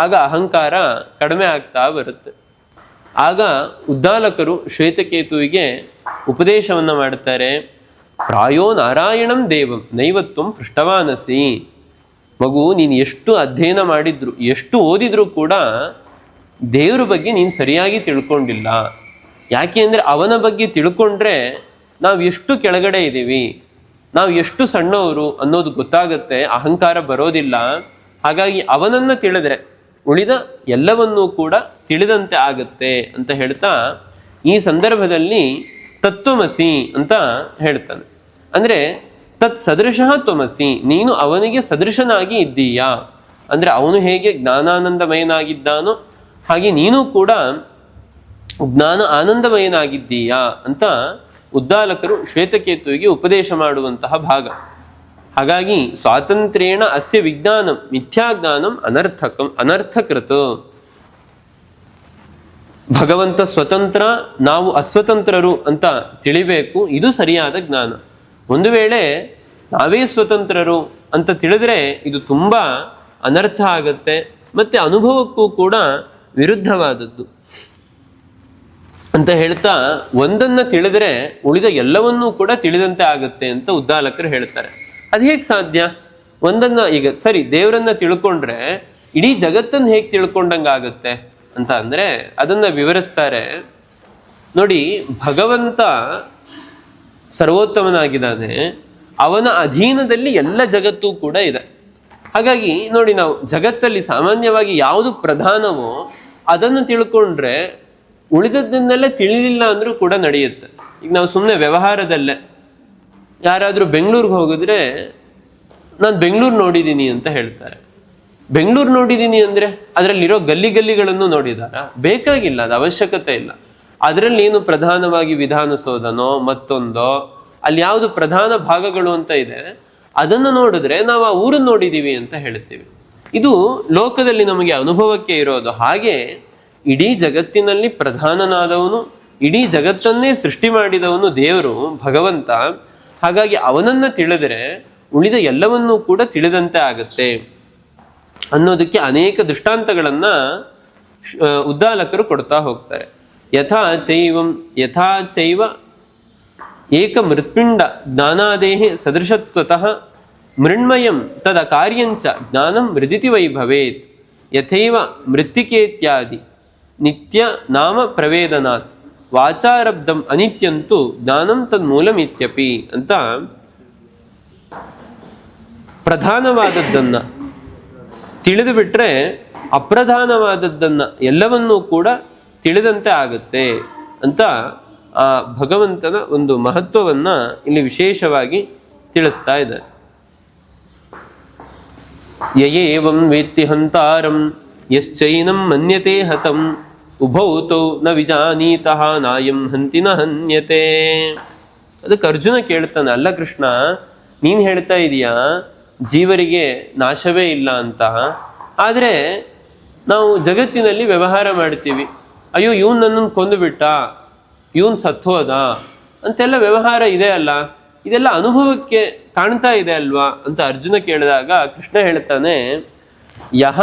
ಆಗ ಅಹಂಕಾರ ಕಡಿಮೆ ಆಗ್ತಾ ಬರುತ್ತೆ. ಆಗ ಉದ್ದಾಲಕರು ಶ್ವೇತಕೇತುವಿಗೆ ಉಪದೇಶವನ್ನ ಮಾಡ್ತಾರೆ. ಪ್ರಾಯೋ ನಾರಾಯಣಂ ದೇವಂ ನೈವತ್ವಂ ಪೃಷ್ಟವಾನಸಿ. ಮಗು, ನೀನು ಎಷ್ಟು ಅಧ್ಯಯನ ಮಾಡಿದ್ರು, ಎಷ್ಟು ಓದಿದ್ರು ಕೂಡ ದೇವರ ಬಗ್ಗೆ ನೀನು ಸರಿಯಾಗಿ ತಿಳ್ಕೊಂಡಿಲ್ಲ. ಯಾಕೆ ಅಂದರೆ ಅವನ ಬಗ್ಗೆ ತಿಳ್ಕೊಂಡ್ರೆ ನಾವು ಎಷ್ಟು ಕೆಳಗಡೆ ಇದ್ದೀವಿ, ನಾವು ಎಷ್ಟು ಸಣ್ಣವರು ಅನ್ನೋದು ಗೊತ್ತಾಗುತ್ತೆ, ಅಹಂಕಾರ ಬರೋದಿಲ್ಲ. ಹಾಗಾಗಿ ಅವನನ್ನು ತಿಳಿದ್ರೆ ಉಳಿದ ಎಲ್ಲವನ್ನೂ ಕೂಡ ತಿಳಿದಂತೆ ಆಗುತ್ತೆ ಅಂತ ಹೇಳ್ತಾ ಈ ಸಂದರ್ಭದಲ್ಲಿ ತತ್ವಮಸಿ ಅಂತ ಹೇಳ್ತಾನೆ. ಅಂದ್ರೆ ತತ್ ಸದೃಶಃ ತ್ವಮಸಿ, ನೀನು ಅವನಿಗೆ ಸದೃಶನಾಗಿ ಇದ್ದೀಯಾ. ಅಂದ್ರೆ ಅವನು ಹೇಗೆ ಜ್ಞಾನಾನಂದಮಯನಾಗಿದ್ದಾನೋ ಹಾಗೆ ನೀನು ಕೂಡ ಜ್ಞಾನ ಆನಂದಮಯನಾಗಿದ್ದೀಯಾ ಅಂತ ಉದ್ದಾಲಕರು ಶ್ವೇತಕೇತುವಿಗೆ ಉಪದೇಶ ಮಾಡುವಂತಹ ಭಾಗ. ಹಾಗಾಗಿ ಸ್ವಾತಂತ್ರ್ಯೇಣ ಅಸ್ಯ ವಿಜ್ಞಾನಂ ಮಿಥ್ಯಾಜ್ಞಾನಂ ಅನರ್ಥಕೃತ. ಭಗವಂತ ಸ್ವತಂತ್ರ, ನಾವು ಅಸ್ವತಂತ್ರರು ಅಂತ ತಿಳಿಬೇಕು, ಇದು ಸರಿಯಾದ ಜ್ಞಾನ. ಒಂದು ವೇಳೆ ನಾವೇ ಸ್ವತಂತ್ರರು ಅಂತ ತಿಳಿದ್ರೆ ಇದು ತುಂಬಾ ಅನರ್ಥ ಆಗತ್ತೆ, ಮತ್ತೆ ಅನುಭವಕ್ಕೂ ಕೂಡ ವಿರುದ್ಧವಾದದ್ದು ಅಂತ ಹೇಳ್ತಾ, ಒಂದನ್ನ ತಿಳಿದ್ರೆ ಉಳಿದ ಎಲ್ಲವನ್ನೂ ಕೂಡ ತಿಳಿದಂತೆ ಆಗುತ್ತೆ ಅಂತ ಉದ್ದಾಲಕರು ಹೇಳ್ತಾರೆ. ಅದು ಹೇಗೆ ಸಾಧ್ಯ? ಒಂದನ್ನ, ಈಗ ಸರಿ ದೇವರನ್ನ ತಿಳ್ಕೊಂಡ್ರೆ ಇಡೀ ಜಗತ್ತನ್ನು ಹೇಗೆ ತಿಳ್ಕೊಂಡಂಗಾಗುತ್ತೆ ಅಂತ ಅಂದ್ರೆ ಅದನ್ನ ವಿವರಿಸ್ತಾರೆ ನೋಡಿ. ಭಗವಂತ ಸರ್ವೋತ್ತಮನಾಗಿದ್ದಾನೆ, ಅವನ ಅಧೀನದಲ್ಲಿ ಎಲ್ಲ ಜಗತ್ತು ಕೂಡ ಇದೆ. ಹಾಗಾಗಿ ನೋಡಿ, ನಾವು ಜಗತ್ತಲ್ಲಿ ಸಾಮಾನ್ಯವಾಗಿ ಯಾವುದು ಪ್ರಧಾನವೋ ಅದನ್ನು ತಿಳ್ಕೊಂಡ್ರೆ ಉಳಿದದ್ದನ್ನೆಲ್ಲ ತಿಳಿಲಿಲ್ಲ ಅಂದ್ರೂ ಕೂಡ ನಡೆಯುತ್ತೆ. ಈಗ ನಾವು ಸುಮ್ಮನೆ ವ್ಯವಹಾರದಲ್ಲೇ ಯಾರಾದರೂ ಬೆಂಗಳೂರಿಗೆ ಹೋಗಿದ್ರೆ ನಾನು ಬೆಂಗಳೂರು ನೋಡಿದ್ದೀನಿ ಅಂತ ಹೇಳ್ತಾರೆ. ಬೆಂಗಳೂರು ನೋಡಿದ್ದೀನಿ ಅಂದ್ರೆ ಅದರಲ್ಲಿರೋ ಗಲ್ಲಿಗಳನ್ನು ನೋಡಿದಾರ? ಬೇಕಾಗಿಲ್ಲ, ಅದು ಅವಶ್ಯಕತೆ ಇಲ್ಲ. ಅದರಲ್ಲಿ ಏನು ಪ್ರಧಾನವಾಗಿ ವಿಧಾನಸೌಧನೋ ಮತ್ತೊಂದೋ ಅಲ್ಲಿ ಯಾವುದು ಪ್ರಧಾನ ಭಾಗಗಳು ಅಂತ ಇದೆ ಅದನ್ನು ನೋಡಿದ್ರೆ ನಾವು ಆ ಊರನ್ನು ನೋಡಿದೀವಿ ಅಂತ ಹೇಳ್ತೀವಿ. ಇದು ಲೋಕದಲ್ಲಿ ನಮಗೆ ಅನುಭವಕ್ಕೆ ಇರೋದು. ಹಾಗೆ ಇಡೀ ಜಗತ್ತಿನಲ್ಲಿ ಪ್ರಧಾನನಾದವನು, ಇಡೀ ಜಗತ್ತನ್ನೇ ಸೃಷ್ಟಿ ಮಾಡಿದವನು ದೇವರು ಭಗವಂತ. ಹಾಗಾಗಿ ಅವನನ್ನ ತಿಳಿದರೆ ಉಳಿದ ಎಲ್ಲವನ್ನೂ ಕೂಡ ತಿಳಿದಂತೆ ಆಗತ್ತೆ ಅನ್ನೋದಕ್ಕೆ ಅನೇಕ ದೃಷ್ಟಾಂತಗಳನ್ನ ಉದ್ದಾಲಕರು ಕೊಡ್ತಾ ಹೋಗ್ತಾರೆ. ಯಥಾ ಚೈವ ಏಕ ಮೃತ್ಪಿಂಡ ಜ್ಞಾನಾದೇಹಿ ಸದೃಶತ್ವತಃ ಮೃಣ್ಮಯಂ ತದ ಕಾರ್ಯಂಚ ಜ್ಞಾನಂ ಮೃದಿತಿ ವೈಭವೇತ್ ಯಥೈವ ಮೃತ್ತಿಕೇತ್ಯಾದಿ ನಿತ್ಯ ನಾಮ ಪ್ರವೇದನಾತ್ ವಾಚಾರಬ್ಧಂ ಅನಿತ್ಯಂತೂ ಜ್ಞಾನಂ ತನ್ಮೂಲಮಿತ್ಯಪಿ ಅಂತ ಪ್ರಧಾನವಾದದ್ದನ್ನ ತಿಳಿದು ಬಿಟ್ರೆ ಅಪ್ರಧಾನವಾದದ್ದನ್ನ ಎಲ್ಲವನ್ನೂ ಕೂಡ ತಿಳಿದಂತೆ ಆಗುತ್ತೆ ಅಂತ ಆ ಭಗವಂತನ ಒಂದು ಮಹತ್ವವನ್ನ ಇಲ್ಲಿ ವಿಶೇಷವಾಗಿ ತಿಳಿಸ್ತಾ ಇದ್ದಾರೆ. ಯಯೇವಂ ವೇತ್ತಿ ಹಂತಾರಂ ಯಶ್ಚೈನಂ ಮನ್ಯತೆ ಹತಂ ಉಭೌತೌ ನ ವಿಜಾನೀತಃ ನಾಯಂ ಹಂತಿ ನ ಹನ್ಯತೆ. ಅದಕ್ಕೆ ಅರ್ಜುನ ಕೇಳ್ತಾನೆ, ಅಲ್ಲ ಕೃಷ್ಣ, ನೀನ್ ಹೇಳ್ತಾ ಇದೀಯಾ ಜೀವರಿಗೆ ನಾಶವೇ ಇಲ್ಲ ಅಂತ, ಆದ್ರೆ ನಾವು ಜಗತ್ತಿನಲ್ಲಿ ವ್ಯವಹಾರ ಮಾಡ್ತೀವಿ. ಅಯ್ಯೋ ಇವನ್ ನನ್ನನ್ನು ಕೊಂದು ಬಿಟ್ಟ, ಇವನ್ ಸತ್ತೋದ ಅಂತೆಲ್ಲ ವ್ಯವಹಾರ ಇದೆ ಅಲ್ಲ, ಇದೆಲ್ಲ ಅನುಭವಕ್ಕೆ ಕಾಣ್ತಾ ಇದೆ ಅಲ್ವಾ ಅಂತ ಅರ್ಜುನ ಕೇಳಿದಾಗ ಕೃಷ್ಣ ಹೇಳ್ತಾನೆ, ಯಹ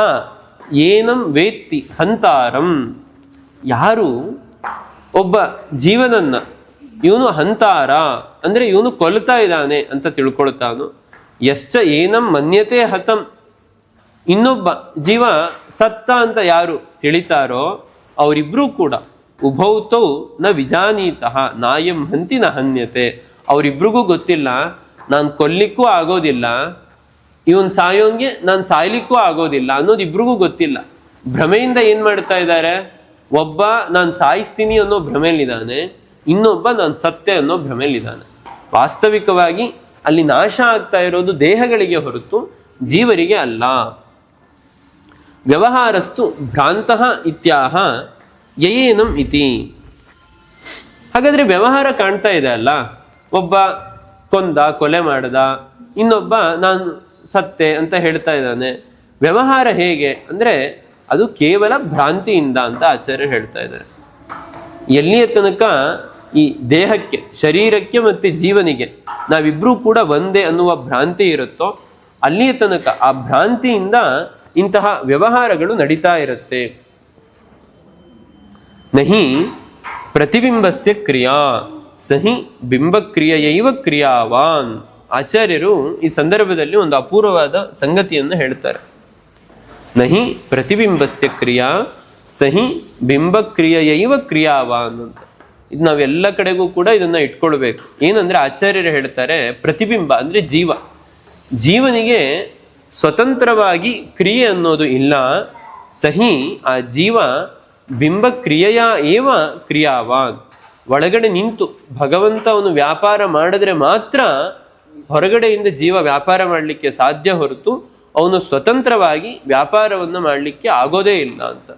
ಏನಂ ವೇತ್ತಿ ಹಂತಾರಂ, ಯಾರು ಒಬ್ಬ ಜೀವನನ್ನ ಇವನು ಹಂತಾರ ಅಂದ್ರೆ ಇವನು ಕೊಲ್ತಾ ಇದ್ದಾನೆ ಅಂತ ತಿಳ್ಕೊಳ್ತಾನು, ಯಶ್ಚ ಏನಂ ಮನ್ಯತೆ ಹತಂ, ಇನ್ನೊಬ್ಬ ಜೀವ ಸತ್ತ ಅಂತ ಯಾರು ತಿಳಿತಾರೋ ಅವರಿಬ್ರೂ ಕೂಡ ಉಭೌತೌ ನ ವಿಜಾನೀತಃ ನಾಯಂ ಹಂತಿ ನ ಹನ್ಯತೆ. ಅವರಿಬ್ರಿಗೂ ಗೊತ್ತಿಲ್ಲ, ನಾನು ಕೊಲ್ಲಿಕ್ಕೂ ಆಗೋದಿಲ್ಲ, ಇವನ್ ಸಾಯೋನ್ಗೆ ನಾನು ಸಾಯ್ಲಿಕ್ಕೂ ಆಗೋದಿಲ್ಲ ಅನ್ನೋದು ಇಬ್ರಿಗೂ ಗೊತ್ತಿಲ್ಲ. ಭ್ರಮೆಯಿಂದ ಏನ್ ಮಾಡ್ತಾ ಇದ್ದಾರೆ, ಒಬ್ಬ ನಾನು ಸಾಯಿಸ್ತೀನಿ ಅನ್ನೋ ಭ್ರಮೆಯಲ್ಲಿದ್ದಾನೆ, ಇನ್ನೊಬ್ಬ ನಾನು ಸತ್ಯ ಅನ್ನೋ ಭ್ರಮೆಯಲ್ಲಿದ್ದಾನೆ. ವಾಸ್ತವಿಕವಾಗಿ ಅಲ್ಲಿ ನಾಶ ಆಗ್ತಾ ಇರೋದು ದೇಹಗಳಿಗೆ ಹೊರತು ಜೀವರಿಗೆ ಅಲ್ಲ. ವ್ಯವಹಾರಸ್ತು ಭ್ರಾಂತಃ ಇತ್ಯಾಹ ಯಯೇನಂ ಇತಿ. ಹಾಗಾದ್ರೆ ವ್ಯವಹಾರ ಕಾಣ್ತಾ ಇದೆ ಅಲ್ಲ, ಒಬ್ಬ ಕೊಂದ, ಕೊಲೆ ಮಾಡ್ದ, ಇನ್ನೊಬ್ಬ ನಾನು ಸತ್ತೆ ಅಂತ ಹೇಳ್ತಾ ಇದ್ದಾನೆ. ವ್ಯವಹಾರ ಹೇಗೆ ಅಂದ್ರೆ ಅದು ಕೇವಲ ಭ್ರಾಂತಿಯಿಂದ ಅಂತ ಆಚಾರ್ಯರು ಹೇಳ್ತಾ ಇದ್ದಾರೆ. ಎಲ್ಲಿಯ ತನಕ ಈ ದೇಹಕ್ಕೆ, ಶರೀರಕ್ಕೆ ಮತ್ತೆ ಜೀವನಿಗೆ ನಾವಿಬ್ರೂ ಕೂಡ ಒಂದೇ ಅನ್ನುವ ಭ್ರಾಂತಿ ಇರುತ್ತೋ ಅಲ್ಲಿಯ ತನಕ ಆ ಭ್ರಾಂತಿಯಿಂದ ಇಂತಹ ವ್ಯವಹಾರಗಳು ನಡೀತಾ ಇರುತ್ತೆ. ನಹಿ ಪ್ರತಿಬಿಂಬಸ್ಯ ಕ್ರಿಯಾ ಸಹಿ ಬಿಂಬಕ್ರಿಯೈವ ಕ್ರಿಯಾವಾನ್. ಆಚಾರ್ಯರು ಈ ಸಂದರ್ಭದಲ್ಲಿ ಒಂದು ಅಪೂರ್ವವಾದ ಸಂಗತಿಯನ್ನು ಹೇಳ್ತಾರೆ. ನಹಿ ಪ್ರತಿಬಿಂಬಸ್ಯ ಕ್ರಿಯಾ ಸಹಿ ಬಿಂಬಕ್ರಿಯೈವ ಕ್ರಿಯಾವಾನ್ ಅಂತ. ಇದು ನಾವೆಲ್ಲ ಕಡೆಗೂ ಕೂಡ ಇದನ್ನ ಇಟ್ಕೊಳ್ಬೇಕು. ಏನಂದ್ರೆ ಆಚಾರ್ಯರು ಹೇಳ್ತಾರೆ, ಪ್ರತಿಬಿಂಬ ಅಂದ್ರೆ ಜೀವ, ಜೀವನಿಗೆ ಸ್ವತಂತ್ರವಾಗಿ ಕ್ರಿಯೆ ಅನ್ನೋದು ಇಲ್ಲ. ಸಹಿ ಆ ಜೀವ ಬಿಂಬ ಕ್ರಿಯೆಯ ಏವ ಕ್ರಿಯಾವಾನ್, ಒಳಗಡೆ ನಿಂತು ಭಗವಂತ ಅವನು ವ್ಯಾಪಾರ ಮಾಡಿದ್ರೆ ಮಾತ್ರ ಹೊರಗಡೆಯಿಂದ ಜೀವ ವ್ಯಾಪಾರ ಮಾಡಲಿಕ್ಕೆ ಸಾಧ್ಯ ಹೊರತು ಅವನು ಸ್ವತಂತ್ರವಾಗಿ ವ್ಯಾಪಾರವನ್ನು ಮಾಡಲಿಕ್ಕೆ ಆಗೋದೇ ಇಲ್ಲ ಅಂತ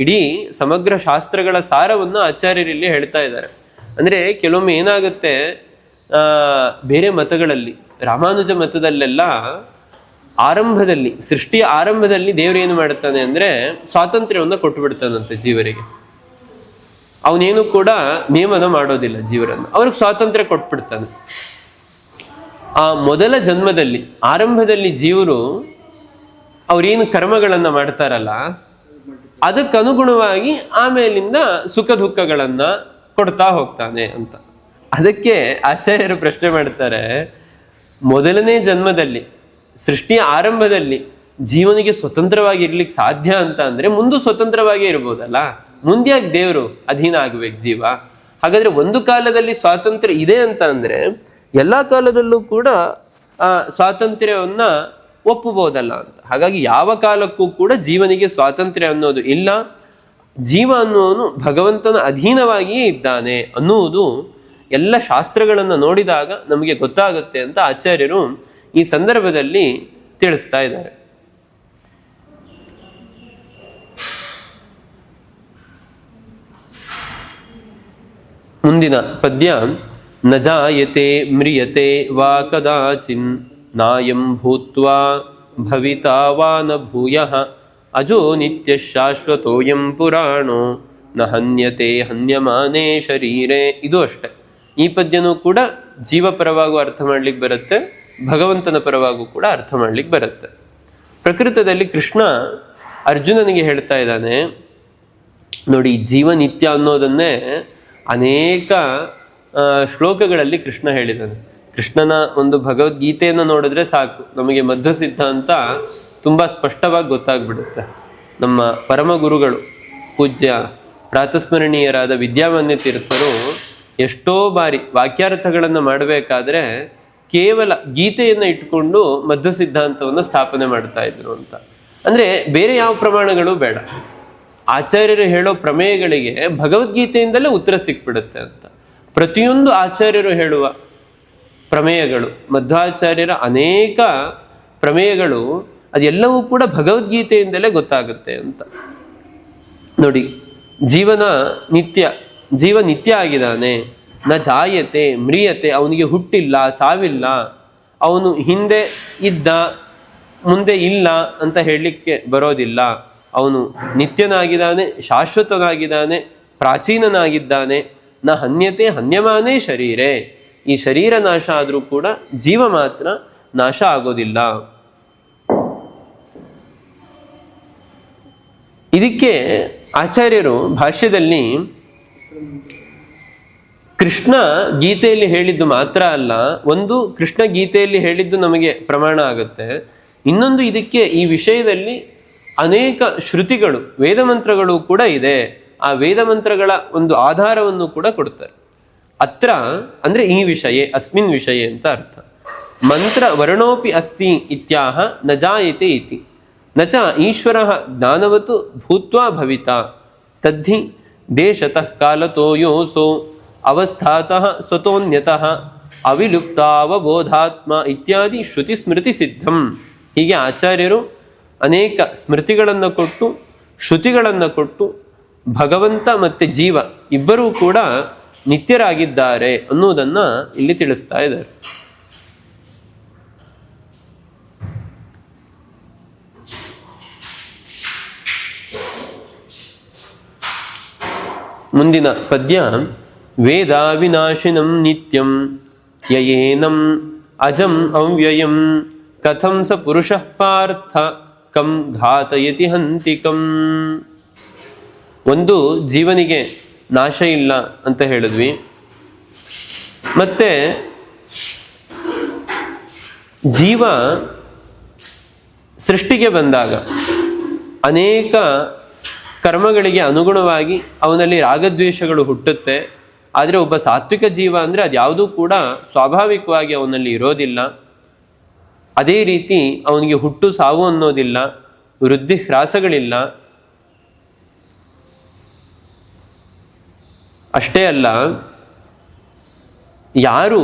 ಇಡೀ ಸಮಗ್ರ ಶಾಸ್ತ್ರಗಳ ಸಾರವನ್ನು ಆಚಾರ್ಯರಲ್ಲಿ ಹೇಳ್ತಾ ಇದ್ದಾರೆ. ಅಂದ್ರೆ ಕೆಲವೊಮ್ಮೆ ಏನಾಗುತ್ತೆ, ಬೇರೆ ಮತಗಳಲ್ಲಿ, ರಾಮಾನುಜ ಮತದಲ್ಲೆಲ್ಲ ಆರಂಭದಲ್ಲಿ, ಸೃಷ್ಟಿಯ ಆರಂಭದಲ್ಲಿ ದೇವರು ಏನು ಮಾಡುತ್ತಾನೆ ಅಂದ್ರೆ ಸ್ವಾತಂತ್ರ್ಯವನ್ನು ಕೊಟ್ಟು ಬಿಡ್ತಾನಂತೆ ಜೀವರಿಗೆ. ಅವನೇನು ಕೂಡ ನಿಯಮನ ಮಾಡೋದಿಲ್ಲ ಜೀವರನ್ನು, ಅವ್ರಿಗೆ ಸ್ವಾತಂತ್ರ್ಯ ಕೊಟ್ಬಿಡ್ತಾನೆ. ಆ ಮೊದಲ ಜನ್ಮದಲ್ಲಿ, ಆರಂಭದಲ್ಲಿ ಜೀವರು ಅವ್ರೇನು ಕರ್ಮಗಳನ್ನ ಮಾಡ್ತಾರಲ್ಲ ಅದಕ್ಕನುಗುಣವಾಗಿ ಆಮೇಲಿಂದ ಸುಖ ದುಃಖಗಳನ್ನ ಕೊಡ್ತಾ ಹೋಗ್ತಾನೆ ಅಂತ. ಅದಕ್ಕೆ ಆಚಾರ್ಯರು ಪ್ರಶ್ನೆ ಮಾಡ್ತಾರೆ, ಮೊದಲನೇ ಜನ್ಮದಲ್ಲಿ, ಸೃಷ್ಟಿಯ ಆರಂಭದಲ್ಲಿ ಜೀವನಿಗೆ ಸ್ವತಂತ್ರವಾಗಿ ಇರ್ಲಿಕ್ಕೆ ಸಾಧ್ಯ ಅಂತ ಅಂದ್ರೆ ಮುಂದೆ ಸ್ವತಂತ್ರವಾಗಿ ಇರ್ಬೋದಲ್ಲ, ಮುಂದೆ ಯಾಕೆ ದೇವರು ಅಧೀನ ಆಗ್ಬೇಕು ಜೀವ? ಹಾಗಾದ್ರೆ ಒಂದು ಕಾಲದಲ್ಲಿ ಸ್ವಾತಂತ್ರ್ಯ ಇದೆ ಅಂತ ಅಂದ್ರೆ ಎಲ್ಲಾ ಕಾಲದಲ್ಲೂ ಕೂಡ ಆ ಸ್ವಾತಂತ್ರ್ಯವನ್ನ ಒಪ್ಪಬಹುದಲ್ಲ ಅಂತ. ಹಾಗಾಗಿ ಯಾವ ಕಾಲಕ್ಕೂ ಕೂಡ ಜೀವನಿಗೆ ಸ್ವಾತಂತ್ರ್ಯ ಅನ್ನೋದು ಇಲ್ಲ. ಜೀವ ಅನ್ನೋನು ಭಗವಂತನ ಅಧೀನವಾಗಿಯೇ ಇದ್ದಾನೆ ಅನ್ನುವುದು ಎಲ್ಲ ಶಾಸ್ತ್ರಗಳನ್ನು ನೋಡಿದಾಗ ನಮಗೆ ಗೊತ್ತಾಗುತ್ತೆ ಅಂತ ಆಚಾರ್ಯರು ಈ ಸಂದರ್ಭದಲ್ಲಿ ತಿಳಿಸ್ತಾ ಇದ್ದಾರೆ. ಮುಂದಿನ ಪದ್ಯ, ನ ಜಾಯತೆ ಮ್ರಿಯತೆ ವಾ ಕದಾಚಿನ್ ನಾಯಂ ಭೂತ್ವಾ ಭವಿತಾ ವಾ ನ ಭೂಯಃ ಅಜೋ ನಿತ್ಯ ಶಾಶ್ವತೋಯಂ ಪುರಾಣೋ ನ ಹನ್ಯತೆ ಹನ್ಯಮಾನೇ ಶರೀರೇ. ಇದು ಅಷ್ಟೆ. ಈ ಪದ್ಯನೂ ಕೂಡ ಜೀವ ಪರವಾಗೂ ಅರ್ಥ ಮಾಡ್ಲಿಕ್ಕೆ ಬರುತ್ತೆ, ಭಗವಂತನ ಪರವಾಗೂ ಕೂಡ ಅರ್ಥ ಮಾಡ್ಲಿಕ್ಕೆ ಬರುತ್ತೆ. ಪ್ರಕೃತದಲ್ಲಿ ಕೃಷ್ಣ ಅರ್ಜುನನಿಗೆ ಹೇಳ್ತಾ ಇದ್ದಾನೆ ನೋಡಿ, ಜೀವ ನಿತ್ಯ ಅನ್ನೋದನ್ನೇ ಅನೇಕ ಶ್ಲೋಕಗಳಲ್ಲಿ ಕೃಷ್ಣ ಹೇಳಿದ್ದಾನೆ. ಕೃಷ್ಣನ ಒಂದು ಭಗವದ್ಗೀತೆಯನ್ನು ನೋಡಿದ್ರೆ ಸಾಕು, ನಮಗೆ ಮಧ್ವ ಸಿದ್ಧಾಂತ ತುಂಬಾ ಸ್ಪಷ್ಟವಾಗಿ ಗೊತ್ತಾಗ್ಬಿಡುತ್ತೆ. ನಮ್ಮ ಪರಮ ಗುರುಗಳು ಪೂಜ್ಯ ಪ್ರಾತಸ್ಮರಣೀಯರಾದ ವಿದ್ಯಾಮಾನ್ಯ ತೀರ್ಥರು ಎಷ್ಟೋ ಬಾರಿ ವಾಕ್ಯಾರ್ಥಗಳನ್ನು ಮಾಡಬೇಕಾದ್ರೆ ಕೇವಲ ಗೀತೆಯನ್ನು ಇಟ್ಕೊಂಡು ಮಧ್ವ ಸಿದ್ಧಾಂತವನ್ನು ಸ್ಥಾಪನೆ ಮಾಡ್ತಾ ಇದ್ರು ಅಂತ. ಅಂದ್ರೆ ಬೇರೆ ಯಾವ ಪ್ರಮಾಣಗಳು ಬೇಡ, ಆಚಾರ್ಯರು ಹೇಳೋ ಪ್ರಮೇಯಗಳಿಗೆ ಭಗವದ್ಗೀತೆಯಿಂದಲೇ ಉತ್ತರ ಸಿಕ್ಬಿಡುತ್ತೆ ಅಂತ. ಪ್ರತಿಯೊಂದು ಆಚಾರ್ಯರು ಹೇಳುವ ಪ್ರಮೇಯಗಳು, ಮಧ್ವಾಚಾರ್ಯರ ಅನೇಕ ಪ್ರಮೇಯಗಳು, ಅದೆಲ್ಲವೂ ಕೂಡ ಭಗವದ್ಗೀತೆಯಿಂದಲೇ ಗೊತ್ತಾಗುತ್ತೆ ಅಂತ. ನೋಡಿ, ಜೀವ ನಿತ್ಯ ಆಗಿದ್ದಾನೆ. ನ ಜಾಯತೆ ಮ್ರಿಯತೆ, ಅವನಿಗೆ ಹುಟ್ಟಿಲ್ಲ, ಸಾವಿಲ್ಲ, ಅವನು ಹಿಂದೆ ಇದ್ದ ಮುಂದೆ ಇಲ್ಲ ಅಂತ ಹೇಳಲಿಕ್ಕೆ ಬರೋದಿಲ್ಲ. ಅವನು ನಿತ್ಯನಾಗಿದ್ದಾನೆ, ಶಾಶ್ವತನಾಗಿದ್ದಾನೆ, ಪ್ರಾಚೀನನಾಗಿದ್ದಾನೆ. ನ ಹನ್ಯತೆ ಹನ್ಯಮಾನೇ ಶರೀರೇ, ಈ ಶರೀರ ನಾಶ ಆದರೂ ಕೂಡ ಜೀವ ಮಾತ್ರ ನಾಶ ಆಗೋದಿಲ್ಲ. ಇದಕ್ಕೆ ಆಚಾರ್ಯರು ಭಾಷ್ಯದಲ್ಲಿ ಕೃಷ್ಣ ಗೀತೆಯಲ್ಲಿ ಹೇಳಿದ್ದು ಮಾತ್ರ ಅಲ್ಲ, ಒಂದು ಕೃಷ್ಣ ಗೀತೆಯಲ್ಲಿ ಹೇಳಿದ್ದು ನಮಗೆ ಪ್ರಮಾಣ ಆಗುತ್ತೆ, ಇನ್ನೊಂದು ಇದಕ್ಕೆ ಈ ವಿಷಯದಲ್ಲಿ ಅನೇಕ ಶ್ರುತಿಗಳು ವೇದ ಮಂತ್ರಗಳು ಕೂಡ ಇದೆ. ಆ ವೇದ ಮಂತ್ರಗಳ ಒಂದು ಆಧಾರವನ್ನು ಕೂಡ ಕೊಡ್ತಾರೆ. ಅತ್ರ ಅಂದ್ರೆ ಈ ವಿಷಯ, ಅಸ್ಮಿನ್ ವಿಷಯ ಅಂತ ಅರ್ಥ. ಮಂತ್ರ ವರ್ಣೋಪಿ ಅಸ್ತಿ ಇತ್ಯಾಹ ನ ಜಾಯತೆ ಇತಿ ನ ಚ ಈಶ್ವರಃ ಜ್ಞಾನವತ್ ಭೂತ್ವಾ ಭವಿತಾ ತದ್ಧಿ ದೇಶತಃ ಕಾಲತೋ ಯೋಸೋ ಅವಸ್ಥಾತಃ ಸ್ವತೋನ್ಯತಃ ಅವಿಲುಪ್ತಾವಬೋಧಾತ್ಮ ಇತ್ಯಾದಿ ಶ್ರುತಿ ಸ್ಮೃತಿ ಸಿದ್ಧಂ. ಹೀಗೆ ಆಚಾರ್ಯರು ಅನೇಕ ಸ್ಮೃತಿಗಳನ್ನು ಕೊಟ್ಟು ಶ್ರುತಿಗಳನ್ನು ಕೊಟ್ಟು ಭಗವಂತ ಮತ್ತೆ ಜೀವ ಇಬ್ಬರೂ ಕೂಡ ನಿತ್ಯರಾಗಿದ್ದಾರೆ ಅನ್ನುವುದನ್ನ ಇಲ್ಲಿ ತಿಳಿಸ್ತಾ ಇದ್ದಾರೆ. ಮುಂದಿನ ಪದ್ಯ ವೇದಾವಿನಾಶಿನಂ ನಿತ್ಯಂ ಯಯೇನಂ ಅಜಂ ಅವ್ಯಯಂ ಕಥಂ ಸ ಪುರುಷಃ ಪಾರ್ಥ ಕಂ ಘಾತಯತಿ ಹಂತಿಕಂ. ಒಂದು ಜೀವನಿಗೆ ನಾಶ ಇಲ್ಲ ಅಂತ ಹೇಳಿದ್ವಿ. ಮತ್ತೆ ಜೀವ ಸೃಷ್ಟಿಗೆ ಬಂದಾಗ ಅನೇಕ ಕರ್ಮಗಳಿಗೆ ಅನುಗುಣವಾಗಿ ಅವನಲ್ಲಿ ರಾಗದ್ವೇಷಗಳು ಹುಟ್ಟುತ್ತೆ. ಆದರೆ ಒಬ್ಬ ಸಾತ್ವಿಕ ಜೀವ ಅಂದರೆ ಅದ್ಯಾವುದೂ ಕೂಡ ಸ್ವಾಭಾವಿಕವಾಗಿ ಅವನಲ್ಲಿ ಇರೋದಿಲ್ಲ. ಅದೇ ರೀತಿ ಅವನಿಗೆ ಹುಟ್ಟು ಸಾವು ಅನ್ನೋದಿಲ್ಲ, ವೃದ್ಧಿ ಹ್ರಾಸಗಳಿಲ್ಲ. ಅಷ್ಟೇ ಅಲ್ಲ, ಯಾರು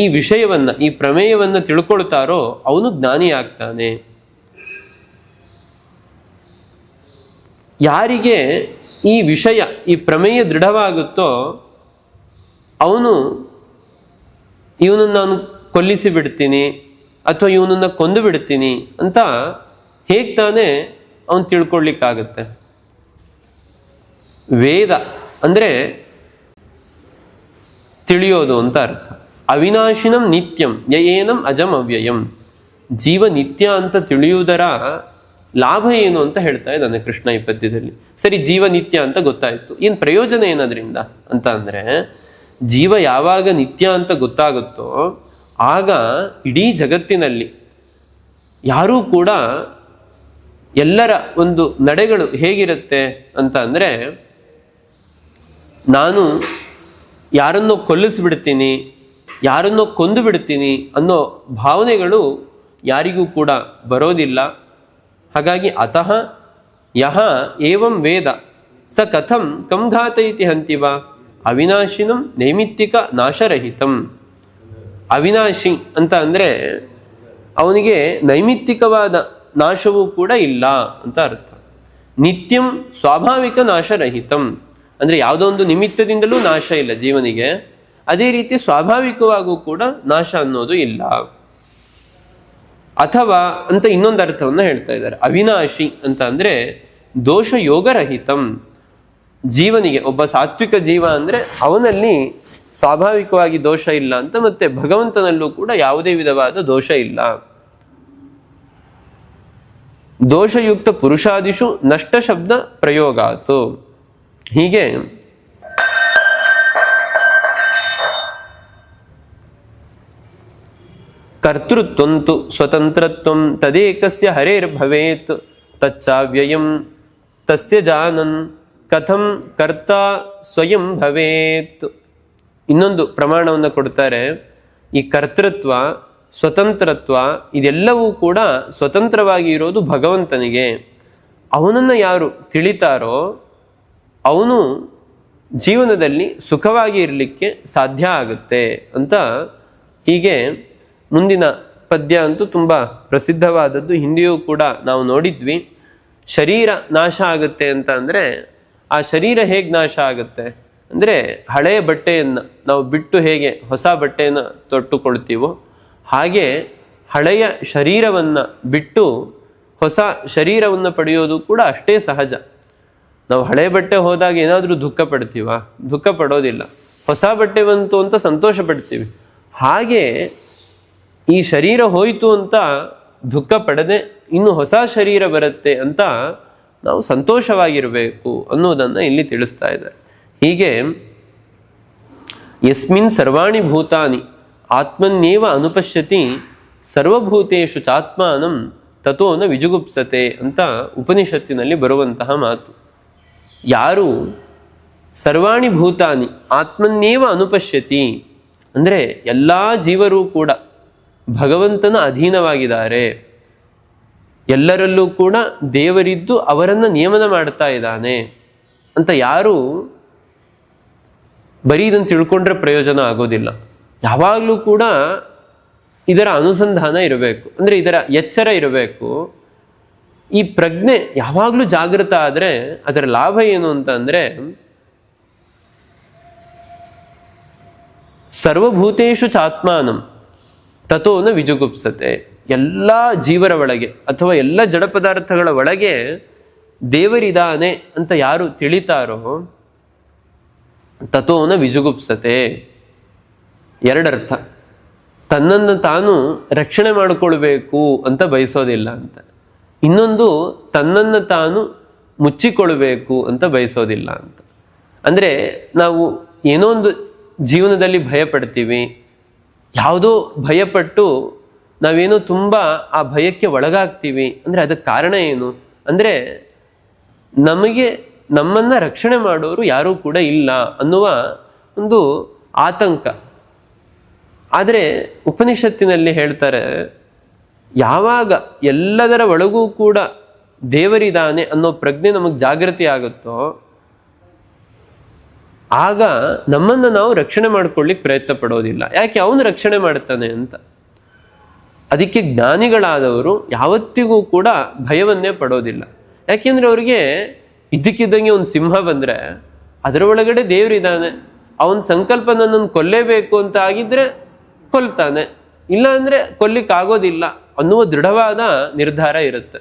ಈ ವಿಷಯವನ್ನ ಈ ಪ್ರಮೇಯವನ್ನ ತಿಳ್ಕೊಳ್ತಾರೋ ಅವನು ಜ್ಞಾನಿ ಆಗ್ತಾನೆ. ಯಾರಿಗೆ ಈ ವಿಷಯ ಈ ಪ್ರಮೇಯ ದೃಢವಾಗುತ್ತೋ ಅವನು ಇವನನ್ನು ನಾನು ಕೊಲ್ಲಿಸಿ ಬಿಡ್ತೀನಿ ಅಥವಾ ಇವನನ್ನ ಕೊಂದು ಬಿಡ್ತೀನಿ ಅಂತ ಹೇಗೆ ತಾನೇ ಅವನು ತಿಳ್ಕೊಳ್ಳಿಕ್ಕಾಗತ್ತೆ. ವೇದ ಅಂದ್ರೆ ತಿಳಿಯೋದು ಅಂತ ಅರ್ಥ. ಅವಿನಾಶಿನಂ ನಿತ್ಯಂ ಯಯೇನಂ ಅಜಂ ಅವ್ಯಯಂ. ಜೀವ ನಿತ್ಯ ಅಂತ ತಿಳಿಯುವುದರ ಲಾಭ ಏನು ಅಂತ ಹೇಳ್ತಾ ಇದ್ದಾನೆ ಕೃಷ್ಣ ಈ ಪದ್ಯದಲ್ಲಿ. ಸರಿ, ಜೀವ ನಿತ್ಯ ಅಂತ ಗೊತ್ತಾಯ್ತು, ಏನ್ ಪ್ರಯೋಜನ ಏನದ್ರಿಂದ ಅಂತ ಅಂದ್ರೆ, ಜೀವ ಯಾವಾಗ ನಿತ್ಯ ಅಂತ ಗೊತ್ತಾಗುತ್ತೋ ಆಗ ಇಡೀ ಜಗತ್ತಿನಲ್ಲಿ ಯಾರೂ ಕೂಡ ಎಲ್ಲರ ಒಂದು ನಡೆಗಳು ಹೇಗಿರುತ್ತೆ ಅಂತ ಅಂದ್ರೆ, ನಾನು ಯಾರನ್ನೋ ಕೊಲ್ಲಿಸ್ಬಿಡ್ತೀನಿ, ಯಾರನ್ನೋ ಕೊಂದು ಬಿಡ್ತೀನಿ ಅನ್ನೋ ಭಾವನೆಗಳು ಯಾರಿಗೂ ಕೂಡ ಬರೋದಿಲ್ಲ. ಹಾಗಾಗಿ ಅತಃ ಯಹ ಏವಂ ವೇದ ಸ ಕಥಂ ಕಂ ಘಾತಯತಿ ಹಂತಿವ ಅವಿನಾಶಿನಂ ನೈಮಿತ್ತಿಕ ನಾಶರಹಿತಂ. ಅವಿನಾಶಿ ಅಂತ ಅಂದ್ರೆ ಅವನಿಗೆ ನೈಮಿತ್ತಿಕವಾದ ನಾಶವೂ ಕೂಡ ಇಲ್ಲ ಅಂತ ಅರ್ಥ. ನಿತ್ಯಂ ಸ್ವಾಭಾವಿಕ ನಾಶರಹಿತಂ ಅಂದ್ರೆ ಯಾವುದೋ ಒಂದು ನಿಮಿತ್ತದಿಂದಲೂ ನಾಶ ಇಲ್ಲ ಜೀವನಿಗೆ, ಅದೇ ರೀತಿ ಸ್ವಾಭಾವಿಕವಾಗೂ ಕೂಡ ನಾಶ ಅನ್ನೋದು ಇಲ್ಲ. ಅಥವಾ ಅಂತ ಇನ್ನೊಂದು ಅರ್ಥವನ್ನ ಹೇಳ್ತಾ ಇದ್ದಾರೆ. ಅವಿನಾಶಿ ಅಂತ ಅಂದ್ರೆ ದೋಷ ಯೋಗರಹಿತಂ. ಜೀವನಿಗೆ ಒಬ್ಬ ಸಾತ್ವಿಕ ಜೀವ ಅಂದ್ರೆ ಅವನಲ್ಲಿ ಸ್ವಾಭಾವಿಕವಾಗಿ ದೋಷ ಇಲ್ಲ ಅಂತ, ಮತ್ತೆ ಭಗವಂತನಲ್ಲೂ ಕೂಡ ಯಾವುದೇ ವಿಧವಾದ ದೋಷ ಇಲ್ಲ. ದೋಷಯುಕ್ತ ಪುರುಷಾದಿಷು ನಷ್ಟ ಶಬ್ದ ಪ್ರಯೋಗಾತು. ಹೀಗೆ ಕರ್ತೃತ್ವಂತು ಸ್ವತಂತ್ರತ್ವಂ ತದೇಕಸ್ಯ ಹರೇರ್ಭವೇತ್ ತಚ್ಚಾವ್ಯಯಂ ತಸ್ಯ ಜಾನನ್ ಕಥಂ ಕರ್ತ ಸ್ವಯಂ ಭವೇತ್. ಇನ್ನೊಂದು ಪ್ರಮಾಣವನ್ನು ಕೊಡ್ತಾರೆ. ಈ ಕರ್ತೃತ್ವ ಸ್ವತಂತ್ರತ್ವ ಇದೆಲ್ಲವೂ ಕೂಡ ಸ್ವತಂತ್ರವಾಗಿ ಇರೋದು ಭಗವಂತನಿಗೆ. ಅವನನ್ನು ಯಾರು ತಿಳಿತಾರೋ ಅವನು ಜೀವನದಲ್ಲಿ ಸುಖವಾಗಿ ಇರಲಿಕ್ಕೆ ಸಾಧ್ಯ ಆಗುತ್ತೆ ಅಂತ. ಹೀಗೆ ಮುಂದಿನ ಪದ್ಯ ಅಂತೂ ತುಂಬ ಪ್ರಸಿದ್ಧವಾದದ್ದು, ಹಿಂದೆಯೂ ಕೂಡ ನಾವು ನೋಡಿದ್ವಿ. ಶರೀರ ನಾಶ ಆಗುತ್ತೆ ಅಂತ ಅಂದರೆ ಆ ಶರೀರ ಹೇಗೆ ನಾಶ ಆಗುತ್ತೆ ಅಂದರೆ, ಹಳೆಯ ಬಟ್ಟೆಯನ್ನು ನಾವು ಬಿಟ್ಟು ಹೇಗೆ ಹೊಸ ಬಟ್ಟೆಯನ್ನು ತೊಟ್ಟುಕೊಳ್ತೀವೋ ಹಾಗೆ ಹಳೆಯ ಶರೀರವನ್ನು ಬಿಟ್ಟು ಹೊಸ ಶರೀರವನ್ನು ಪಡೆಯೋದು ಕೂಡ ಅಷ್ಟೇ ಸಹಜ. ನಾವು ಹಳೆ ಬಟ್ಟೆ ಹೋದಾಗ ಏನಾದರೂ ದುಃಖ ಪಡ್ತೀವ? ದುಃಖ ಪಡೋದಿಲ್ಲ. ಹೊಸ ಬಟ್ಟೆ ಬಂತು ಅಂತ ಸಂತೋಷ ಪಡ್ತೀವಿ. ಹಾಗೆ ಈ ಶರೀರ ಹೋಯಿತು ಅಂತ ದುಃಖ ಪಡದೆ ಇನ್ನು ಹೊಸ ಶರೀರ ಬರುತ್ತೆ ಅಂತ ನಾವು ಸಂತೋಷವಾಗಿರಬೇಕು ಅನ್ನೋದನ್ನು ಇಲ್ಲಿ ತಿಳಿಸ್ತಾ ಇದ್ದಾರೆ. ಹೀಗೆ ಯಸ್ಮಿನ್ ಸರ್ವಾಣಿ ಭೂತಾನಿ ಆತ್ಮನ್ಯೇವ ಅನುಪಶ್ಯತಿ ಸರ್ವಭೂತೇಷು ಚಾತ್ಮಾನಂ ತಥೋ ನ ವಿಜುಗುಪ್ಸತೆ ಅಂತ ಉಪನಿಷತ್ತಿನಲ್ಲಿ ಬರುವಂತಹ ಮಾತು. ಯಾರು ಸರ್ವಾಣಿ ಭೂತಾನಿ ಆತ್ಮನ್ನೇವ ಅನುಪಶ್ಯತಿ, ಅಂದರೆ ಎಲ್ಲ ಜೀವರು ಕೂಡ ಭಗವಂತನ ಅಧೀನವಾಗಿದ್ದಾರೆ, ಎಲ್ಲರಲ್ಲೂ ಕೂಡ ದೇವರಿದ್ದು ಅವರನ್ನು ನಿಯಮನ ಮಾಡ್ತಾ ಇದ್ದಾನೆ ಅಂತ ಯಾರು ಬರೀ ಇದನ್ನು ತಿಳ್ಕೊಂಡ್ರೆ ಪ್ರಯೋಜನ ಆಗೋದಿಲ್ಲ. ಯಾವಾಗಲೂ ಕೂಡ ಇದರ ಅನುಸಂಧಾನ ಇರಬೇಕು, ಅಂದರೆ ಇದರ ಎಚ್ಚರ ಇರಬೇಕು. ಈ ಪ್ರಜ್ಞೆ ಯಾವಾಗಲೂ ಜಾಗೃತ ಆದರೆ ಅದರ ಲಾಭ ಏನು ಅಂತ ಅಂದರೆ, ಸರ್ವಭೂತೇಷು ಚಾತ್ಮಾನಂ ತಥೋ ನ ವಿಜುಗುಪ್ಸತೆ, ಎಲ್ಲ ಜೀವರ ಒಳಗೆ ಅಥವಾ ಎಲ್ಲ ಜಡ ಪದಾರ್ಥಗಳ ಒಳಗೆ ದೇವರಿದ್ದಾನೆ ಅಂತ ಯಾರು ತಿಳಿತಾರೋ ತಥೋ ನ ವಿಜುಗುಪ್ಸತೆ. ಎರಡರ್ಥ, ತನ್ನನ್ನು ತಾನು ರಕ್ಷಣೆ ಮಾಡಿಕೊಳ್ಬೇಕು ಅಂತ ಬಯಸೋದಿಲ್ಲ ಅಂತ, ಇನ್ನೊಂದು ತನ್ನನ್ನು ತಾನು ಮುಚ್ಚಿಕೊಳ್ಬೇಕು ಅಂತ ಬಯಸೋದಿಲ್ಲ ಅಂತ. ಅಂದರೆ ನಾವು ಏನೋ ಒಂದು ಜೀವನದಲ್ಲಿ ಭಯ ಪಡ್ತೀವಿ, ಯಾವುದೋ ಭಯಪಟ್ಟು ನಾವೇನೋ ತುಂಬ ಆ ಭಯಕ್ಕೆ ಒಳಗಾಗ್ತೀವಿ ಅಂದರೆ ಅದಕ್ಕೆ ಕಾರಣ ಏನು ಅಂದರೆ, ನಮಗೆ ನಮ್ಮನ್ನು ರಕ್ಷಣೆ ಮಾಡೋರು ಯಾರೂ ಕೂಡ ಇಲ್ಲ ಅನ್ನುವ ಒಂದು ಆತಂಕ. ಆದರೆ ಉಪನಿಷತ್ತಿನಲ್ಲಿ ಹೇಳ್ತಾರೆ, ಯಾವಾಗ ಎಲ್ಲದರ ಒಳಗೂ ಕೂಡ ದೇವರಿದ್ದಾನೆ ಅನ್ನೋ ಪ್ರಜ್ಞೆ ನಮಗೆ ಜಾಗೃತಿ ಆಗುತ್ತೋ ಆಗ ನಮ್ಮನ್ನು ನಾವು ರಕ್ಷಣೆ ಮಾಡ್ಕೊಳ್ಳಿಕ್ಕೆ ಪ್ರಯತ್ನ ಪಡೋದಿಲ್ಲ. ಯಾಕೆ? ಅವನು ರಕ್ಷಣೆ ಮಾಡ್ತಾನೆ ಅಂತ. ಅದಕ್ಕೆ ಜ್ಞಾನಿಗಳಾದವರು ಯಾವತ್ತಿಗೂ ಕೂಡ ಭಯವನ್ನೇ ಪಡೋದಿಲ್ಲ. ಯಾಕೆಂದ್ರೆ ಅವರಿಗೆ ಇದ್ದಕ್ಕಿದ್ದಂಗೆ ಒಂದು ಸಿಂಹ ಬಂದರೆ ಅದರ ಒಳಗಡೆ ದೇವರಿದ್ದಾನೆ, ಅವನ ಸಂಕಲ್ಪ ನನ್ನನ್ನು ಕೊಲ್ಲೇಬೇಕು ಅಂತ ಆಗಿದ್ರೆ ಕೊಲ್ತಾನೆ, ಇಲ್ಲ ಅಂದರೆ ಕೊಲ್ಲಿಕ್ಕಾಗೋದಿಲ್ಲ ಅನ್ನುವ ದೃಢವಾದ ನಿರ್ಧಾರ ಇರುತ್ತೆ.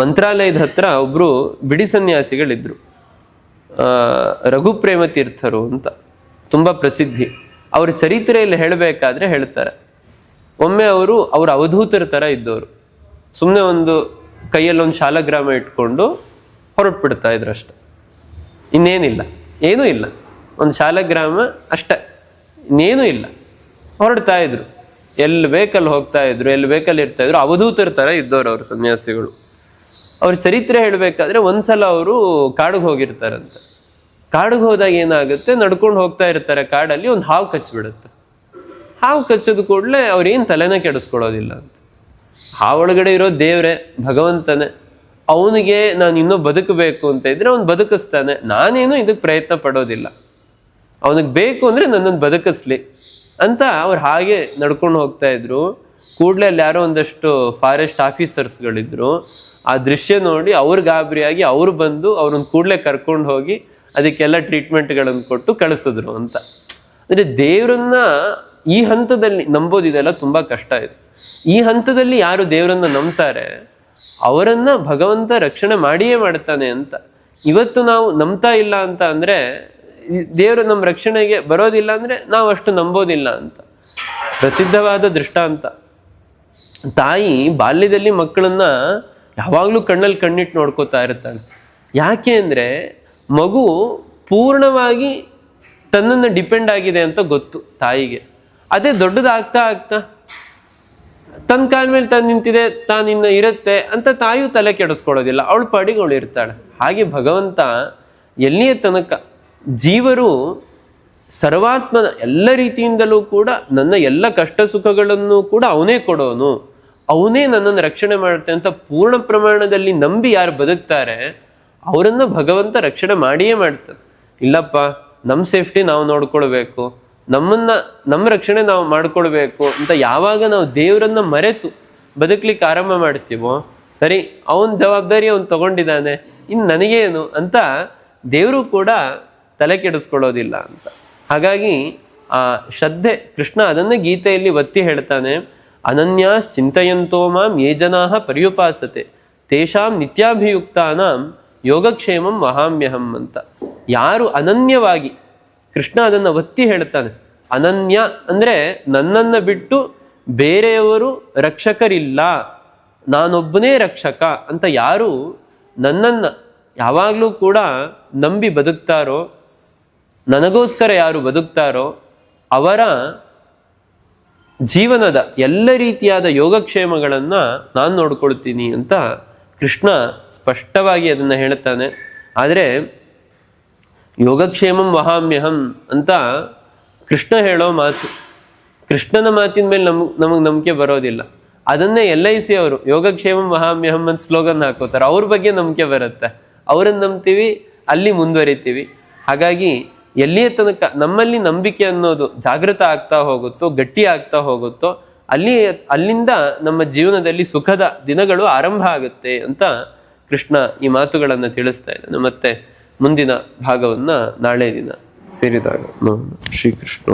ಮಂತ್ರಾಲಯದ ಹತ್ರ ಒಬ್ಬರು ಬಿಡಿ ಸನ್ಯಾಸಿಗಳಿದ್ರು, ರಘುಪ್ರೇಮ ತೀರ್ಥರು ಅಂತ, ತುಂಬ ಪ್ರಸಿದ್ಧಿ. ಅವ್ರ ಚರಿತ್ರೆಯಲ್ಲಿ ಹೇಳಬೇಕಾದ್ರೆ ಹೇಳ್ತಾರೆ, ಒಮ್ಮೆ ಅವರು ಅವಧೂತರ ಥರ ಇದ್ದವರು, ಸುಮ್ಮನೆ ಒಂದು ಕೈಯಲ್ಲಿ ಒಂದು ಶಾಲಗ್ರಾಮ ಇಟ್ಕೊಂಡು ಹೊರಟ್ಬಿಡ್ತಾ ಇದ್ರು ಅಷ್ಟೆ, ಇನ್ನೇನಿಲ್ಲ, ಏನೂ ಇಲ್ಲ, ಒಂದು ಶಾಲಗ್ರಾಮ ಅಷ್ಟೆ, ಇನ್ನೇನೂ ಇಲ್ಲ. ಹೊರಡ್ತಾ ಇದ್ರು, ಎಲ್ಲಿ ಬೇಕಲ್ಲಿ ಹೋಗ್ತಾ ಇದ್ರು, ಎಲ್ಲಿ ಬೇಕಲ್ಲಿ ಇರ್ತಾ ಇದ್ರು. ಅವಧೂತರ ಥರ ಇದ್ದವ್ರು ಅವರು ಸನ್ಯಾಸಿಗಳು. ಅವ್ರ ಚರಿತ್ರೆ ಹೇಳಬೇಕಾದ್ರೆ ಒಂದ್ಸಲ ಅವರು ಕಾಡಿಗೆ ಹೋಗಿರ್ತಾರಂತೆ. ಕಾಡಿಗೆ ಹೋದಾಗ ಏನಾಗುತ್ತೆ, ನಡ್ಕೊಂಡು ಹೋಗ್ತಾ ಇರ್ತಾರೆ, ಕಾಡಲ್ಲಿ ಒಂದು ಹಾವು ಕಚ್ಚಿಬಿಡುತ್ತೆ. ಹಾವು ಕಚ್ಚೋದು ಕೂಡಲೇ ಅವ್ರೇನು ತಲೆನೇ ಕೆಡಿಸ್ಕೊಳ್ಳೋದಿಲ್ಲ ಅಂತ. ಹಾವೊಳಗಡೆ ಇರೋ ದೇವ್ರೆ, ಭಗವಂತನೇ, ಅವನಿಗೆ ನಾನು ಇನ್ನೂ ಬದುಕಬೇಕು ಅಂತ ಇದ್ರೆ ಅವ್ನು ಬದುಕಿಸ್ತಾನೆ, ನಾನೇನು ಇದಕ್ಕೆ ಪ್ರಯತ್ನ ಪಡೋದಿಲ್ಲ, ಅವನಿಗೆ ಬೇಕು ಅಂದರೆ ನನ್ನನ್ನು ಬದುಕಿಸ್ಲಿ ಅಂತ ಅವ್ರು ಹಾಗೆ ನಡ್ಕೊಂಡು ಹೋಗ್ತಾ ಇದ್ರು. ಕೂಡಲೇ ಅಲ್ಲಿ ಯಾರೋ ಒಂದಷ್ಟು ಫಾರೆಸ್ಟ್ ಆಫೀಸರ್ಸ್ಗಳಿದ್ರು. ಆ ದೃಶ್ಯ ನೋಡಿ ಅವ್ರು ಗಾಬರಿಯಾಗಿ ಅವ್ರು ಬಂದು ಅವ್ರನ್ನ ಕೂಡಲೇ ಕರ್ಕೊಂಡು ಹೋಗಿ ಅದಕ್ಕೆಲ್ಲ ಟ್ರೀಟ್ಮೆಂಟ್ಗಳನ್ನು ಕೊಟ್ಟು ಕಳಿಸಿದ್ರು ಅಂತ. ಅಂದರೆ ದೇವರನ್ನ ಈ ಹಂತದಲ್ಲಿ ನಂಬೋದಿದೆಲ್ಲ ತುಂಬ ಕಷ್ಟ ಇದೆ. ಈ ಹಂತದಲ್ಲಿ ಯಾರು ದೇವರನ್ನ ನಂಬ್ತಾರೆ ಅವರನ್ನ ಭಗವಂತ ರಕ್ಷಣೆ ಮಾಡಿಯೇ ಮಾಡ್ತಾನೆ ಅಂತ. ಇವತ್ತು ನಾವು ನಂಬ್ತಾ ಇಲ್ಲ ಅಂತ ಅಂದರೆ, ದೇವರು ನಮ್ಮ ರಕ್ಷಣೆಗೆ ಬರೋದಿಲ್ಲ ಅಂದರೆ ನಾವು ಅಷ್ಟು ನಂಬೋದಿಲ್ಲ ಅಂತ. ಪ್ರಸಿದ್ಧವಾದ ದೃಷ್ಟಾಂತ, ತಾಯಿ ಬಾಲ್ಯದಲ್ಲಿ ಮಕ್ಕಳನ್ನ ಯಾವಾಗಲೂ ಕಣ್ಣಲ್ಲಿ ಕಣ್ಣಿಟ್ಟು ನೋಡ್ಕೋತಾ ಇರ್ತಾಳೆ. ಯಾಕೆ ಅಂದರೆ ಮಗು ಪೂರ್ಣವಾಗಿ ತನ್ನನ್ನು ಡಿಪೆಂಡ್ ಆಗಿದೆ ಅಂತ ಗೊತ್ತು ತಾಯಿಗೆ. ಅದೇ ದೊಡ್ಡದಾಗ್ತಾ ಆಗ್ತಾ ತನ್ನ ಕಾಲ ಮೇಲೆ ತಾನು ನಿಂತಿದೆ, ತಾನಿನ್ನ ಇರುತ್ತೆ ಅಂತ ತಾಯಿಯು ತಲೆ ಕೆಡಿಸ್ಕೊಳ್ಳೋದಿಲ್ಲ, ಅವಳು ಪಾಡಿಗೆ ಅವಳು ಇರ್ತಾಳೆ. ಹಾಗೆ ಭಗವಂತ ಎಲ್ಲಿಯ ತನಕ ಜೀವರು ಸರ್ವಾತ್ಮನ ಎಲ್ಲ ರೀತಿಯಿಂದಲೂ ಕೂಡ ನನ್ನ ಎಲ್ಲ ಕಷ್ಟ ಸುಖಗಳನ್ನು ಕೂಡ ಅವನೇ ಕೊಡೋನು, ಅವನೇ ನನ್ನನ್ನು ರಕ್ಷಣೆ ಮಾಡುತ್ತೆ ಅಂತ ಪೂರ್ಣ ಪ್ರಮಾಣದಲ್ಲಿ ನಂಬಿ ಯಾರು ಬದುಕ್ತಾರೆ ಅವರನ್ನ ಭಗವಂತ ರಕ್ಷಣೆ ಮಾಡಿಯೇ ಮಾಡ್ತಾನೆ. ಇಲ್ಲಪ್ಪ, ನಮ್ಮ ಸೇಫ್ಟಿ ನಾವು ನೋಡ್ಕೊಳ್ಬೇಕು, ನಮ್ಮ ರಕ್ಷಣೆ ನಾವು ಮಾಡ್ಕೊಳ್ಬೇಕು ಅಂತ ಯಾವಾಗ ನಾವು ದೇವರನ್ನ ಮರೆತು ಬದುಕಲಿಕ್ಕೆ ಆರಂಭ ಮಾಡ್ತೀವೋ, ಸರಿ ಅವನ ಜವಾಬ್ದಾರಿ ಅವನು ತಗೊಂಡಿದ್ದಾನೆ, ಇನ್ನು ನನಗೇನು ಅಂತ ದೇವರು ಕೂಡ ತಲೆ ಕೆಡಿಸ್ಕೊಳ್ಳೋದಿಲ್ಲ ಅಂತ. ಹಾಗಾಗಿ ಆ ಶ್ರದ್ಧೆ, ಕೃಷ್ಣ ಅದನ್ನೇ ಗೀತೆಯಲ್ಲಿ ಒತ್ತಿ ಹೇಳ್ತಾನೆ, ಅನನ್ಯಾಸ್ ಚಿಂತಯಂತೋ ಮಾಂ ಯೇ ಜನಾಃ ಪರ್ಯುಪಾಸತೆ ತೇಷಾಂ ನಿತ್ಯಾಭಿಯುಕ್ತಾನಾಂ ಯೋಗಕ್ಷೇಮಂ ವಹಾಮ್ಯಹಂ ಅಂತ. ಯಾರು ಅನನ್ಯವಾಗಿ, ಕೃಷ್ಣ ಅದನ್ನು ಒತ್ತಿ ಹೇಳ್ತಾನೆ, ಅನನ್ಯ ಅಂದರೆ ನನ್ನನ್ನು ಬಿಟ್ಟು ಬೇರೆಯವರು ರಕ್ಷಕರಿಲ್ಲ, ನಾನೊಬ್ಬನೇ ರಕ್ಷಕ ಅಂತ ಯಾರು ನನ್ನನ್ನು ಯಾವಾಗಲೂ ಕೂಡ ನಂಬಿ ಬದುಕ್ತಾರೋ, ನನಗೋಸ್ಕರ ಯಾರು ಬದುಕ್ತಾರೋ ಅವರ ಜೀವನದ ಎಲ್ಲ ರೀತಿಯಾದ ಯೋಗಕ್ಷೇಮಗಳನ್ನ ನಾನು ನೋಡ್ಕೊಳ್ತೀನಿ ಅಂತ ಕೃಷ್ಣ ಸ್ಪಷ್ಟವಾಗಿ ಅದನ್ನ ಹೇಳ್ತಾನೆ. ಆದರೆ ಯೋಗಕ್ಷೇಮಂ ವಹಾಮ್ಯಹಂ ಅಂತ ಕೃಷ್ಣ ಹೇಳೋ ಮಾತು, ಕೃಷ್ಣನ ಮಾತಿನ ಮೇಲೆ ನಮಗೆ ನಂಬಿಕೆ ಬರೋದಿಲ್ಲ. ಅದನ್ನೇ LIC ಅವರು ಯೋಗಕ್ಷೇಮಂ ವಹಾಮ್ಯಹಂ ಅಂತ ಸ್ಲೋಗನ್ ಹಾಕೋತಾರೆ. ಅವ್ರ ಬಗ್ಗೆ ನಂಬಿಕೆ ಬರುತ್ತೆ, ಅವರನ್ನು ನಂಬ್ತೀವಿ, ಅಲ್ಲಿ ಮುಂದುವರಿತೀವಿ. ಹಾಗಾಗಿ ಎಲ್ಲಿಯ ತನಕ ನಮ್ಮಲ್ಲಿ ನಂಬಿಕೆ ಅನ್ನೋದು ಜಾಗೃತ ಆಗ್ತಾ ಹೋಗುತ್ತೋ, ಗಟ್ಟಿ ಆಗ್ತಾ ಹೋಗುತ್ತೋ, ಅಲ್ಲಿಂದ ನಮ್ಮ ಜೀವನದಲ್ಲಿ ಸುಖದ ದಿನಗಳು ಆರಂಭ ಆಗುತ್ತೆ ಅಂತ ಕೃಷ್ಣ ಈ ಮಾತುಗಳನ್ನು ತಿಳಿಸ್ತಾ ಇದ್ದಾನೆ. ಮತ್ತೆ ಮುಂದಿನ ಭಾಗವನ್ನ ನಾಳೆ ದಿನ ಸೇರಿದಾಗ ಶ್ರೀಕೃಷ್ಣ